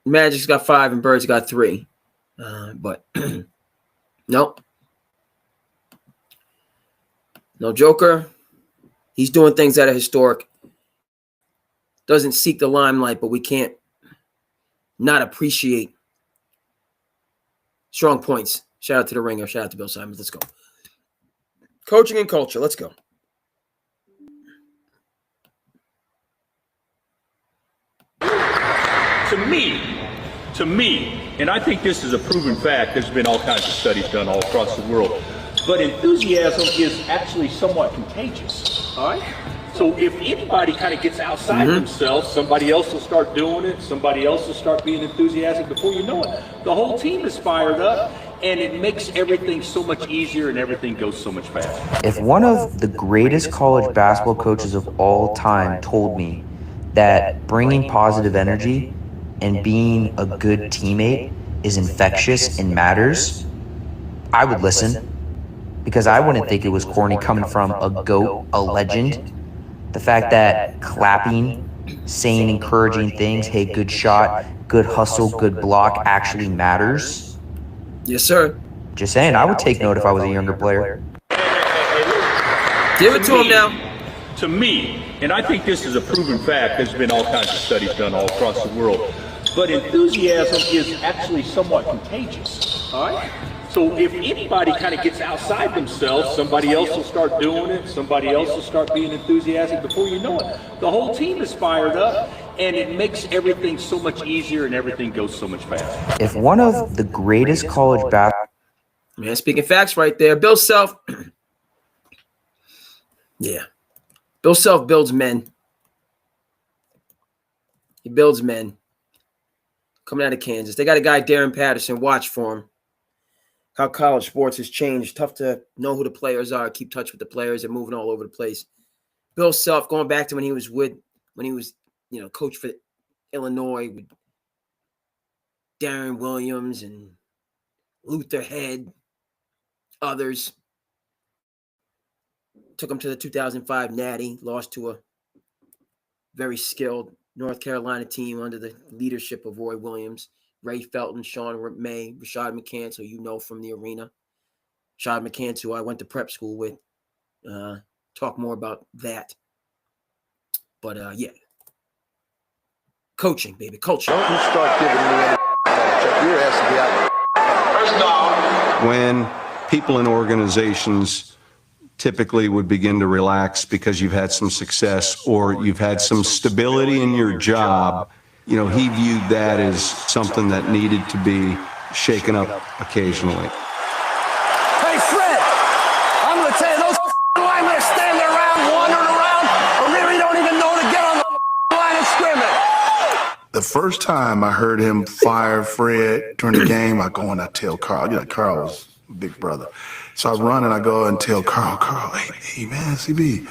Magic's got 5 and Bird's got 3. But nope. No Joker. He's doing things that are historic. Doesn't seek the limelight, but we can't not appreciate strong points. Shout out to the Ringer. Shout out to Bill Simons. Let's go. Coaching and culture. Let's go. To me, and I think this is a proven fact, there's been all kinds of studies done all across the world, but enthusiasm is actually somewhat contagious, all right? So if anybody kind of gets outside themselves, somebody else will start doing it, somebody else will start being enthusiastic. Before you know it, the whole team is fired up, and it makes everything so much easier and everything goes so much faster. If one of the greatest college basketball coaches of all time told me that bringing positive energy and being a good teammate is infectious and matters, I would listen, because I wouldn't think it was corny coming from a GOAT, a legend. The fact that clapping saying encouraging things, hey, good shot, good hustle, good block actually matters. Yes, sir. Just saying, I would take note if I was a younger player. Give it to him now. To me, and I think this is a proven fact, there's been all kinds of studies done all across the world, but enthusiasm is actually somewhat contagious, all right? So if anybody kind of gets outside themselves, somebody else will start doing it, somebody else will start being enthusiastic. Before you know it, the whole team is fired up, and it makes everything so much easier and everything goes so much faster. If one of the greatest college basketball Man, speaking facts right there. Bill Self. Yeah. Bill Self builds men. He builds men. Coming out of Kansas. They got a guy, Darren Patterson. Watch for him. How college sports has changed. Tough to know who the players are. Keep touch with the players. They're moving all over the place. Bill Self, going back to when he was, coach for Illinois with Darren Williams and Luther Head, others. Took him to the 2005 Natty, lost to a very skilled North Carolina team under the leadership of Roy Williams, Ray Felton, Sean May, Rashad McCants, who you know from the arena. Rashad McCants, who I went to prep school with. Talk more about that. But, yeah. Coaching, baby, coaching. Don't you start giving me any your ass to be out. First down. When people in organizations typically would begin to relax because you've had some success or you've had some stability in your job, he viewed that as something that needed to be shaken up occasionally. Hey, Fred, I'm going to tell you, those linemen are standing around, wandering around, or really don't even know to get on the line of scrimmage. The first time I heard him fire Fred during the game, I go and I tell Carl. Carl was big brother. So I run and I go and tell Carl, hey man, CB,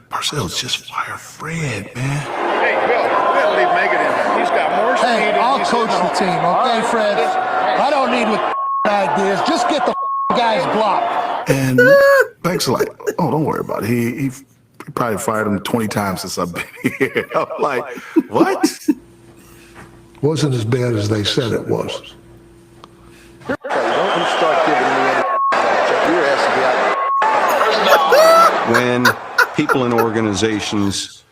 Parcells just fired Fred, man. Hey, Bill, leave Megan in there. He's got more speed. Hey, I'll coach the team, okay, Fred? I don't need with ideas. Just get the guys blocked. And Beck's like, oh, don't worry about it. He probably fired him 20 times since I've been here. I'm like, what? Wasn't as bad as they said it was. Don't you start giving me any your ass to be out. When people in organizations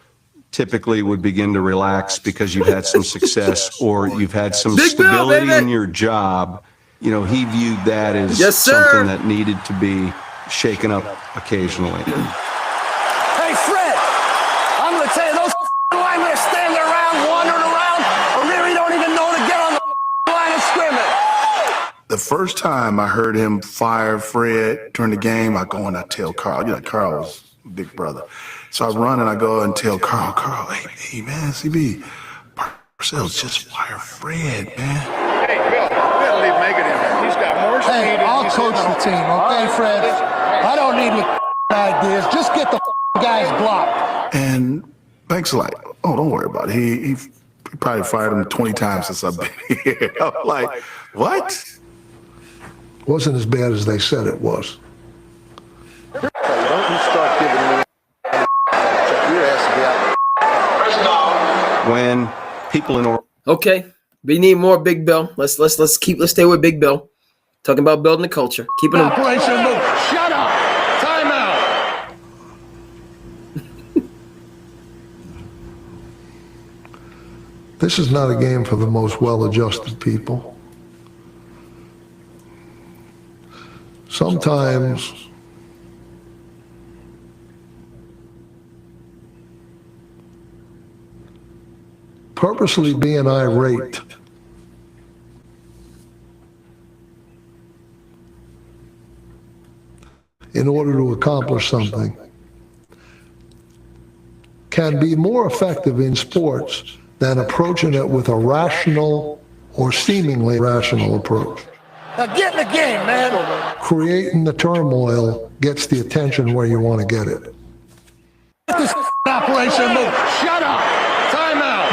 typically would begin to relax because you've had some success or you've had some stability in your job, he viewed that as something that needed to be shaken up occasionally. Hey, Fred, I'm going to tell you, those linemen are standing around, wandering around, or really don't even know to get on the line of scrimmage. The first time I heard him fire Fred during the game, I go and I tell Carl. Carl was big brother. So I run and I go and tell Carl, hey man, CB, Parcells just fired Fred, man. Hey, Bill, leave Megan in there. He's got more speed. Hey, I'll coach the team, okay, Fred? I don't need with ideas. Just get the guys blocked. And Beck's like, oh, don't worry about it. He probably fired him 20 times since I've been here. I'm like, what? Wasn't as bad as they said it was. Don't you start giving me your ass to be out. When people in Okay. We need more Big Bill. Let's stay with Big Bill. Talking about building the culture. Keeping them. Operation move. Shut up. Timeout. This is not a game for the most well-adjusted people. Sometimes purposely being irate in order to accomplish something can be more effective in sports than approaching it with a rational or seemingly rational approach. Now get in the game, man. Creating the turmoil gets the attention where you want to get it. This operation move. Shut up. Timeout.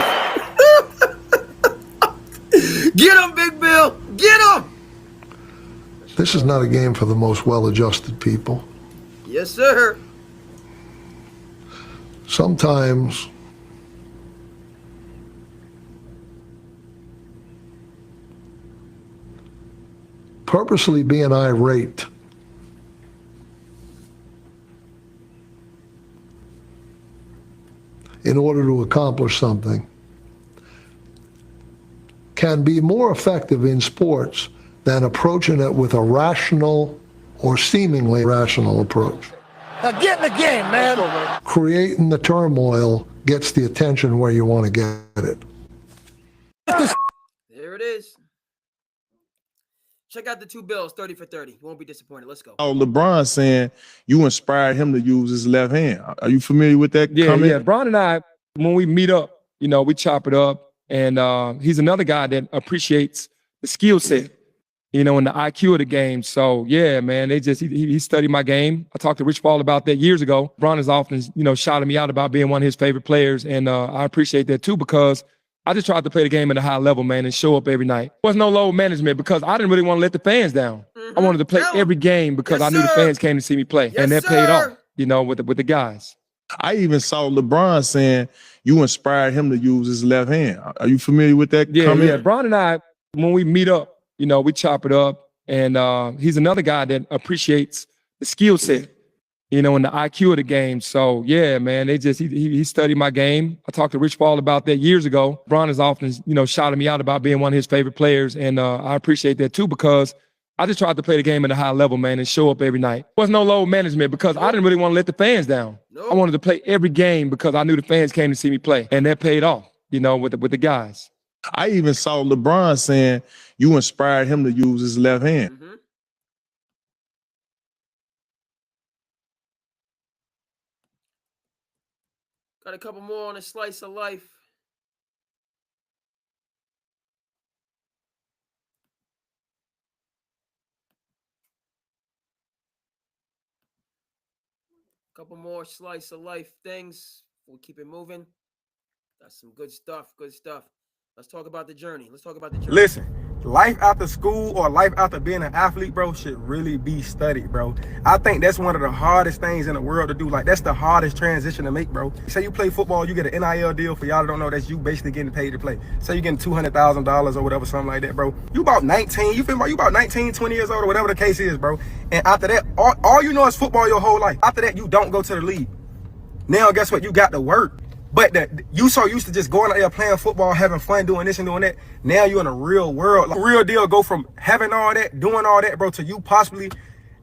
Get him, Big Bill. Get him. This is not a game for the most well-adjusted people. Yes, sir. Sometimes purposely being irate in order to accomplish something can be more effective in sports than approaching it with a rational or seemingly rational approach. Now get in the game, man. Creating the turmoil gets the attention where you want to get it. There it is. Check out the two bills, 30 for 30. You won't be disappointed. Let's go. Oh, LeBron saying you inspired him to use his left hand. Are you familiar with that comment? Yeah. Bron and I, when we meet up, we chop it up. And he's another guy that appreciates the skill set, and the IQ of the game. So, yeah, man, he studied my game. I talked to Rich Paul about that years ago. Bron has often, shouted me out about being one of his favorite players. And I appreciate that, too, because I just tried to play the game at a high level, man, and show up every night. There was no load management because I didn't really want to let the fans down. I wanted to play every game because I knew the fans came to see me play. And that paid off, with the guys. I even saw LeBron saying you inspired him to use his left hand. Are you familiar with that comment? Yeah. Bron and I, when we meet up, we chop it up. And he's another guy that appreciates the skill set, and the IQ of the game. So, yeah, man, he studied my game. I talked to Rich Paul about that years ago. Bron has often, shouted me out about being one of his favorite players. And I appreciate that, too, because I just tried to play the game at a high level, man, and show up every night. There was no load management because I didn't really want to let the fans down. I wanted to play every game because I knew the fans came to see me play. And that paid off, with the guys. I even saw LeBron saying you inspired him to use his left hand. Got a couple more on a slice of life. Couple more slice of life things. We'll keep it moving. Got some good stuff. Let's talk about the journey. Listen, life after school or life after being an athlete, bro, should really be studied, bro. I think that's one of the hardest things in the world to do. Like, that's the hardest transition to make, bro. Say you play football, you get an NIL deal. For y'all that don't know, that's you basically getting paid to play. Say you're getting $200,000 or whatever, something like that, bro. You about 19, you feel me? You about 19, 20 years old or whatever the case is, bro. And after that, all you know is football your whole life. After that, you don't go to the league. Now, guess what? You got to work. But you so used to just going out there playing football, having fun, doing this and doing that. Now you're in a real world. Like, real deal, go from having all that, doing all that, bro, to you possibly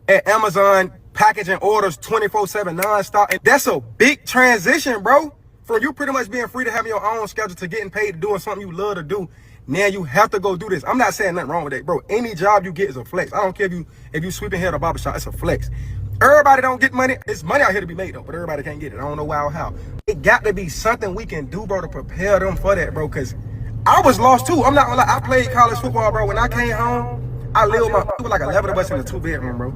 at Amazon packaging orders 24/7 nonstop. And that's a big transition, bro. From you pretty much being free to having your own schedule to getting paid to doing something you love to do. Now you have to go do this. I'm not saying nothing wrong with that, bro. Any job you get is a flex. I don't care if you sweeping hair at a barbershop, it's a flex. Everybody don't get money. It's money out here to be made, though, but everybody can't get it. I don't know why or how. It got to be something we can do, bro, to prepare them for that, bro, because I was lost, too. I'm not gonna lie. I played college football, bro. When I came home, I lived it was like 11 of us in a 2-bedroom, bro.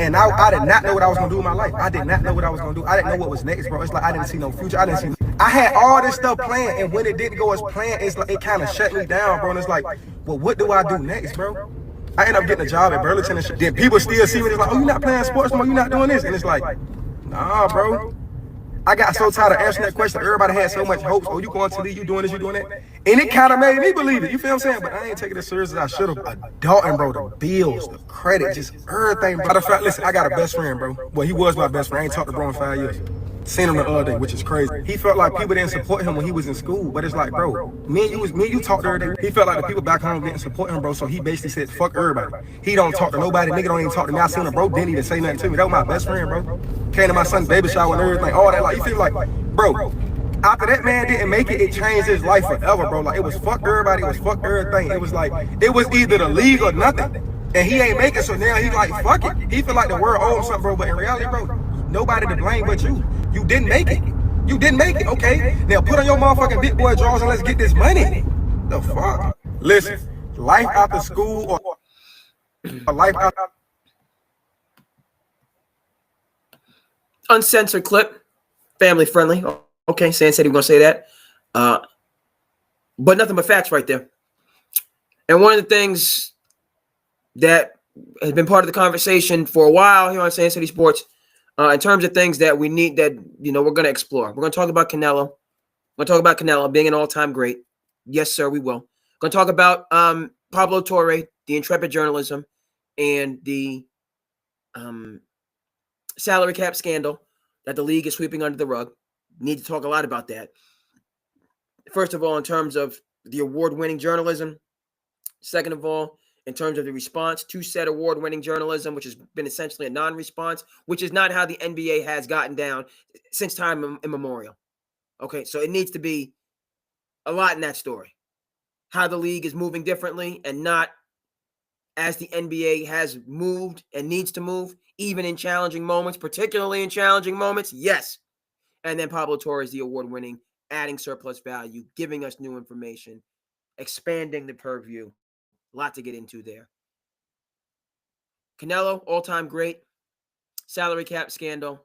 And I did not know what I was gonna do with my life. I did not know what I was gonna do. I didn't know what was next, bro. It's like I didn't see no future. I had all this stuff planned, and when it didn't go as planned, it's like it kind of shut me down, bro. And it's like, well, what do I do next, bro? I ended up getting a job at Burlington and shit. Then people still see me, it's like, oh, you're not playing sports no more, you're not doing this. And it's like, nah, bro. I got so tired of answering that question. Everybody had so much hopes. Oh, you going to leave, you doing this, you doing that. And it kind of made me believe it. You feel what I'm saying? But I ain't taking it as serious as I should have. Adulting, bro, the bills, the credit, just everything. Matter of fact, listen, I got a best friend, bro. Well, he was my best friend. I ain't talked to bro in 5 years. Seen him the other day, which is crazy. He felt like people didn't support him when he was in school, but it's like, bro, me and you talked to every day. He felt like the people back home didn't support him, bro, so he basically said, fuck everybody. He don't talk to nobody, nigga don't even talk to me. I seen him, bro, didn't even say nothing to me. That was my best friend, bro. Came to my son's baby shower and everything, all that. Like, you feel like, bro, after that man didn't make it, it changed his life forever, bro. Like, it was fuck everybody, it was fuck everything. It was like, it was either the league or nothing. And he ain't make it, so now he's like, fuck it. He feel like the world owes him something, bro, but in reality, bro, nobody to blame but you. You didn't make it. You didn't make it, okay? Now put on your motherfucking big boy drawers and let's get this money. The fuck? Listen, life after school or life after... Uncensored clip, family friendly. Okay, Sam said he was going to say that. But nothing but facts right there. And one of the things that has been part of the conversation for a while here on Sand City Sports, in terms of things that we need that, we're going to explore. We're going to talk about Canelo. We're going to talk about Canelo being an all-time great. Yes, sir, we will. We're going to talk about Pablo Torre, the intrepid journalism, and the salary cap scandal that the league is sweeping under the rug. Need to talk a lot about that. First of all, in terms of the award-winning journalism. Second of all, in terms of the response to said award-winning journalism, which has been essentially a non-response, which is not how the NBA has gotten down since time immemorial. Okay, so it needs to be a lot in that story. How the league is moving differently and not as the NBA has moved and needs to move, even in challenging moments, particularly in challenging moments, yes. And then Pablo Torres, the award-winning, adding surplus value, giving us new information, expanding the purview. A lot to get into there. Canelo, all-time great. Salary cap scandal.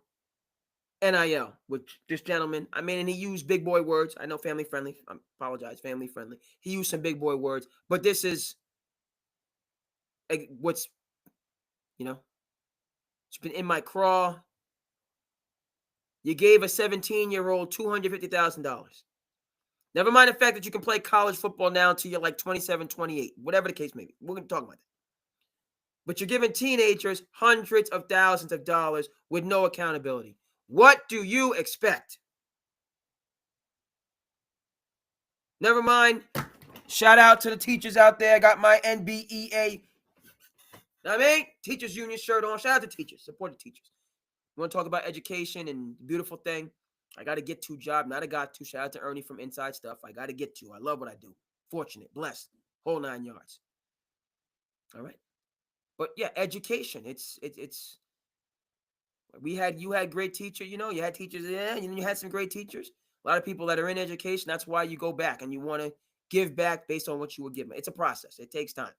NIL, which this gentleman, I mean, and he used big boy words. I know family friendly. I apologize, family friendly. He used some big boy words, but this is what's, it's been in my craw. You gave a 17-year-old $250,000. Never mind the fact that you can play college football now until you're like 27, 28, whatever the case may be. We're going to talk about that. But you're giving teenagers hundreds of thousands of dollars with no accountability. What do you expect? Never mind. Shout out to the teachers out there. I got my NBEA, teachers union shirt on. Shout out to teachers. Support the teachers. You want to talk about education and the beautiful thing? I got to get to job. Not a got to. Shout out to Ernie from Inside Stuff. I got to get to. I love what I do. Fortunate, blessed, whole 9 yards. All right. But yeah, education. You had great teachers, you had teachers, and you had some great teachers. A lot of people that are in education, that's why you go back and you want to give back based on what you were given. It's a process. It takes time,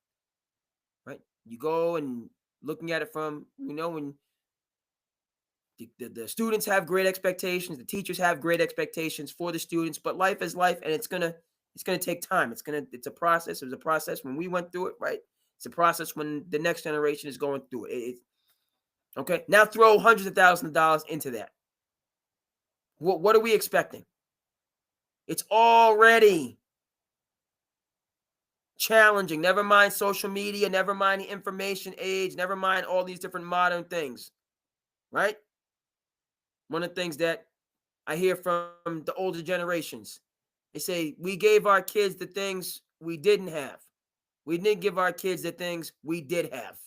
right? You go and looking at it from, when the students have great expectations, the teachers have great expectations for the students, but life is life, and it's gonna take time. It's a process. It was a process when we went through it, right? It's a process when the next generation is going through it. Okay, now throw hundreds of thousands of dollars into that. What are we expecting? It's already challenging. Never mind social media, never mind the information age, never mind all these different modern things, right? One of the things that I hear from the older generations, they say, we gave our kids the things we didn't have. We didn't give our kids the things we did have.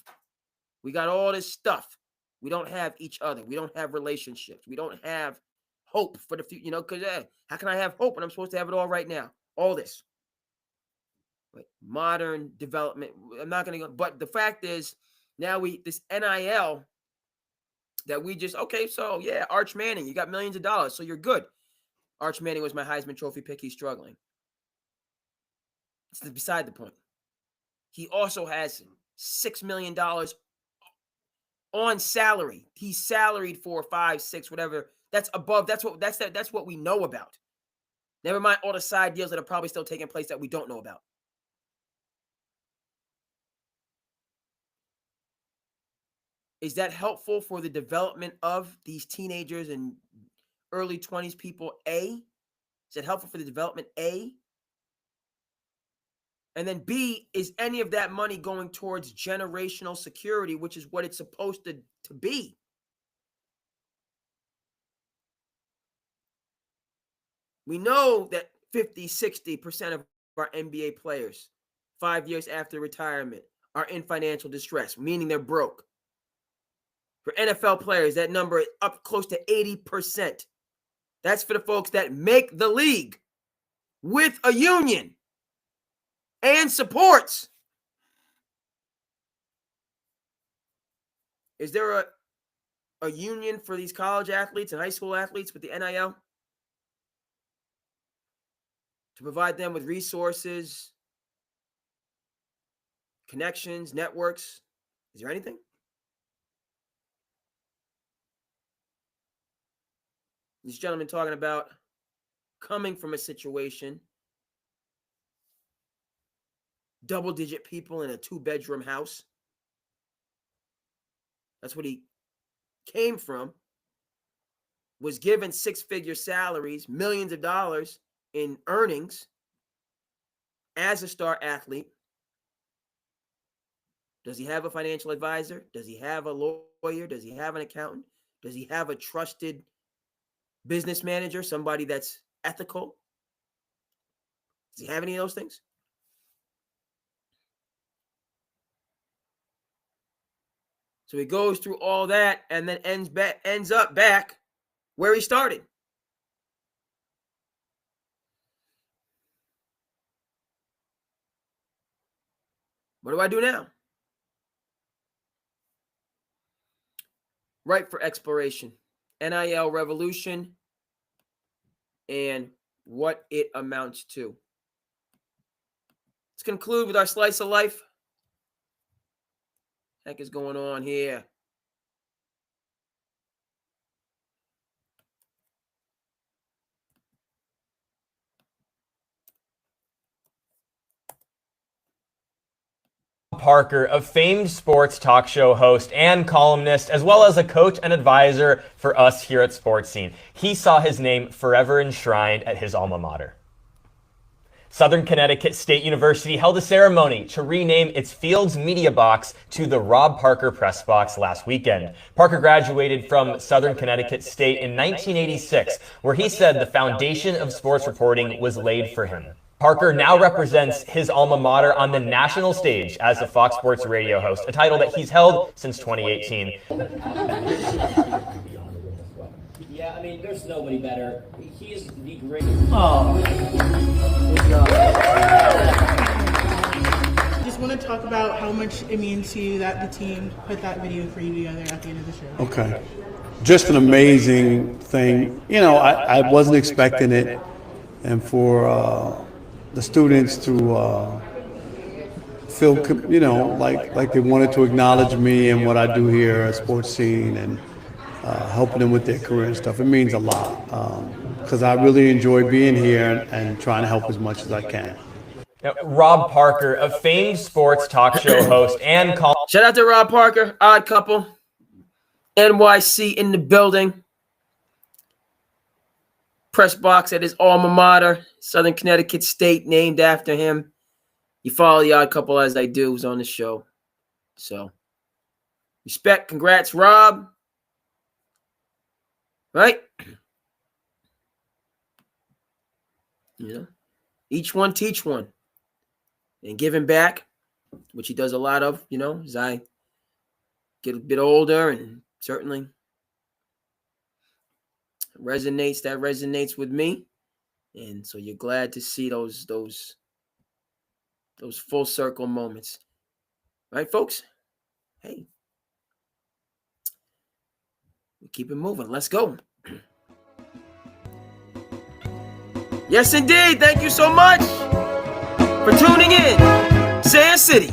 We got all this stuff. We don't have each other. We don't have relationships. We don't have hope for the future, because how can I have hope when I'm supposed to have it all right now? All this. Right? Modern development. I'm not going to go, but the fact is, now this NIL that we just, so yeah, Arch Manning, you got millions of dollars, so you're good. Arch Manning was my Heisman Trophy pick. He's struggling. It's beside the point. He also has $6 million on salary. He's salaried for 5, 6, whatever. That's above. That's what we know about. Never mind all the side deals that are probably still taking place that we don't know about. Is that helpful for the development of these teenagers and early 20s people? Is it helpful for the development? And then B, is any of that money going towards generational security, which is what it's supposed to be? We know that 50, 60% of our NBA players, 5 years after retirement, are in financial distress, meaning they're broke. For NFL players, that number is up close to 80%. That's for the folks that make the league with a union and supports. Is there a union for these college athletes and high school athletes with the NIL to provide them with resources, connections, networks? Is there anything? This gentleman talking about coming from a situation, double-digit people in a 2-bedroom house. That's what he came from. Was given 6-figure salaries, millions of dollars in earnings as a star athlete. Does he have a financial advisor? Does he have a lawyer? Does he have an accountant? Does he have a trusted business manager, somebody that's ethical? Does he have any of those things? So he goes through all that and then ends up back where he started. What do I do now? Ripe for exploration. NIL revolution and what it amounts to. Let's conclude with our slice of life. Heck is going on here? Parker, a famed sports talk show host and columnist, as well as a coach and advisor for us here at Sports Scene. He saw his name forever enshrined at his alma mater. Southern Connecticut State University held a ceremony to rename its Fields Media Box to the Rob Parker Press Box last weekend. Parker graduated from Southern Connecticut State in 1986, where he said the foundation of sports reporting was laid for him. Parker now represents his alma mater on the national stage as a Fox Sports radio host, a title that he's held since 2018. Yeah, I mean, there's nobody better. He is the great. Just want to talk about how much it means to you that the team put that video for you together at the end of the show. Okay. Just an amazing thing. You know, I wasn't expecting it. And for the students to feel, you know, like they wanted to acknowledge me and what I do here at Sports Scene and helping them with their career and stuff. It means a lot because I really enjoy being here and trying to help as much as I can. Now, Rob Parker, a famed sports talk show host and shout out to Rob Parker, Odd Couple, NYC in the building. Press box at his alma mater, Southern Connecticut State, named after him. You follow the Odd Couple as I do, who's on the show. So, respect, congrats, Rob. Right? You know, each one teach one. And giving back, which he does a lot of, you know, as I get a bit older and certainly resonates with me. And so you're glad to see those full circle moments. Right, folks? Hey. We keep it moving. Let's go. Yes, indeed. Thank you so much for tuning in. Sand City.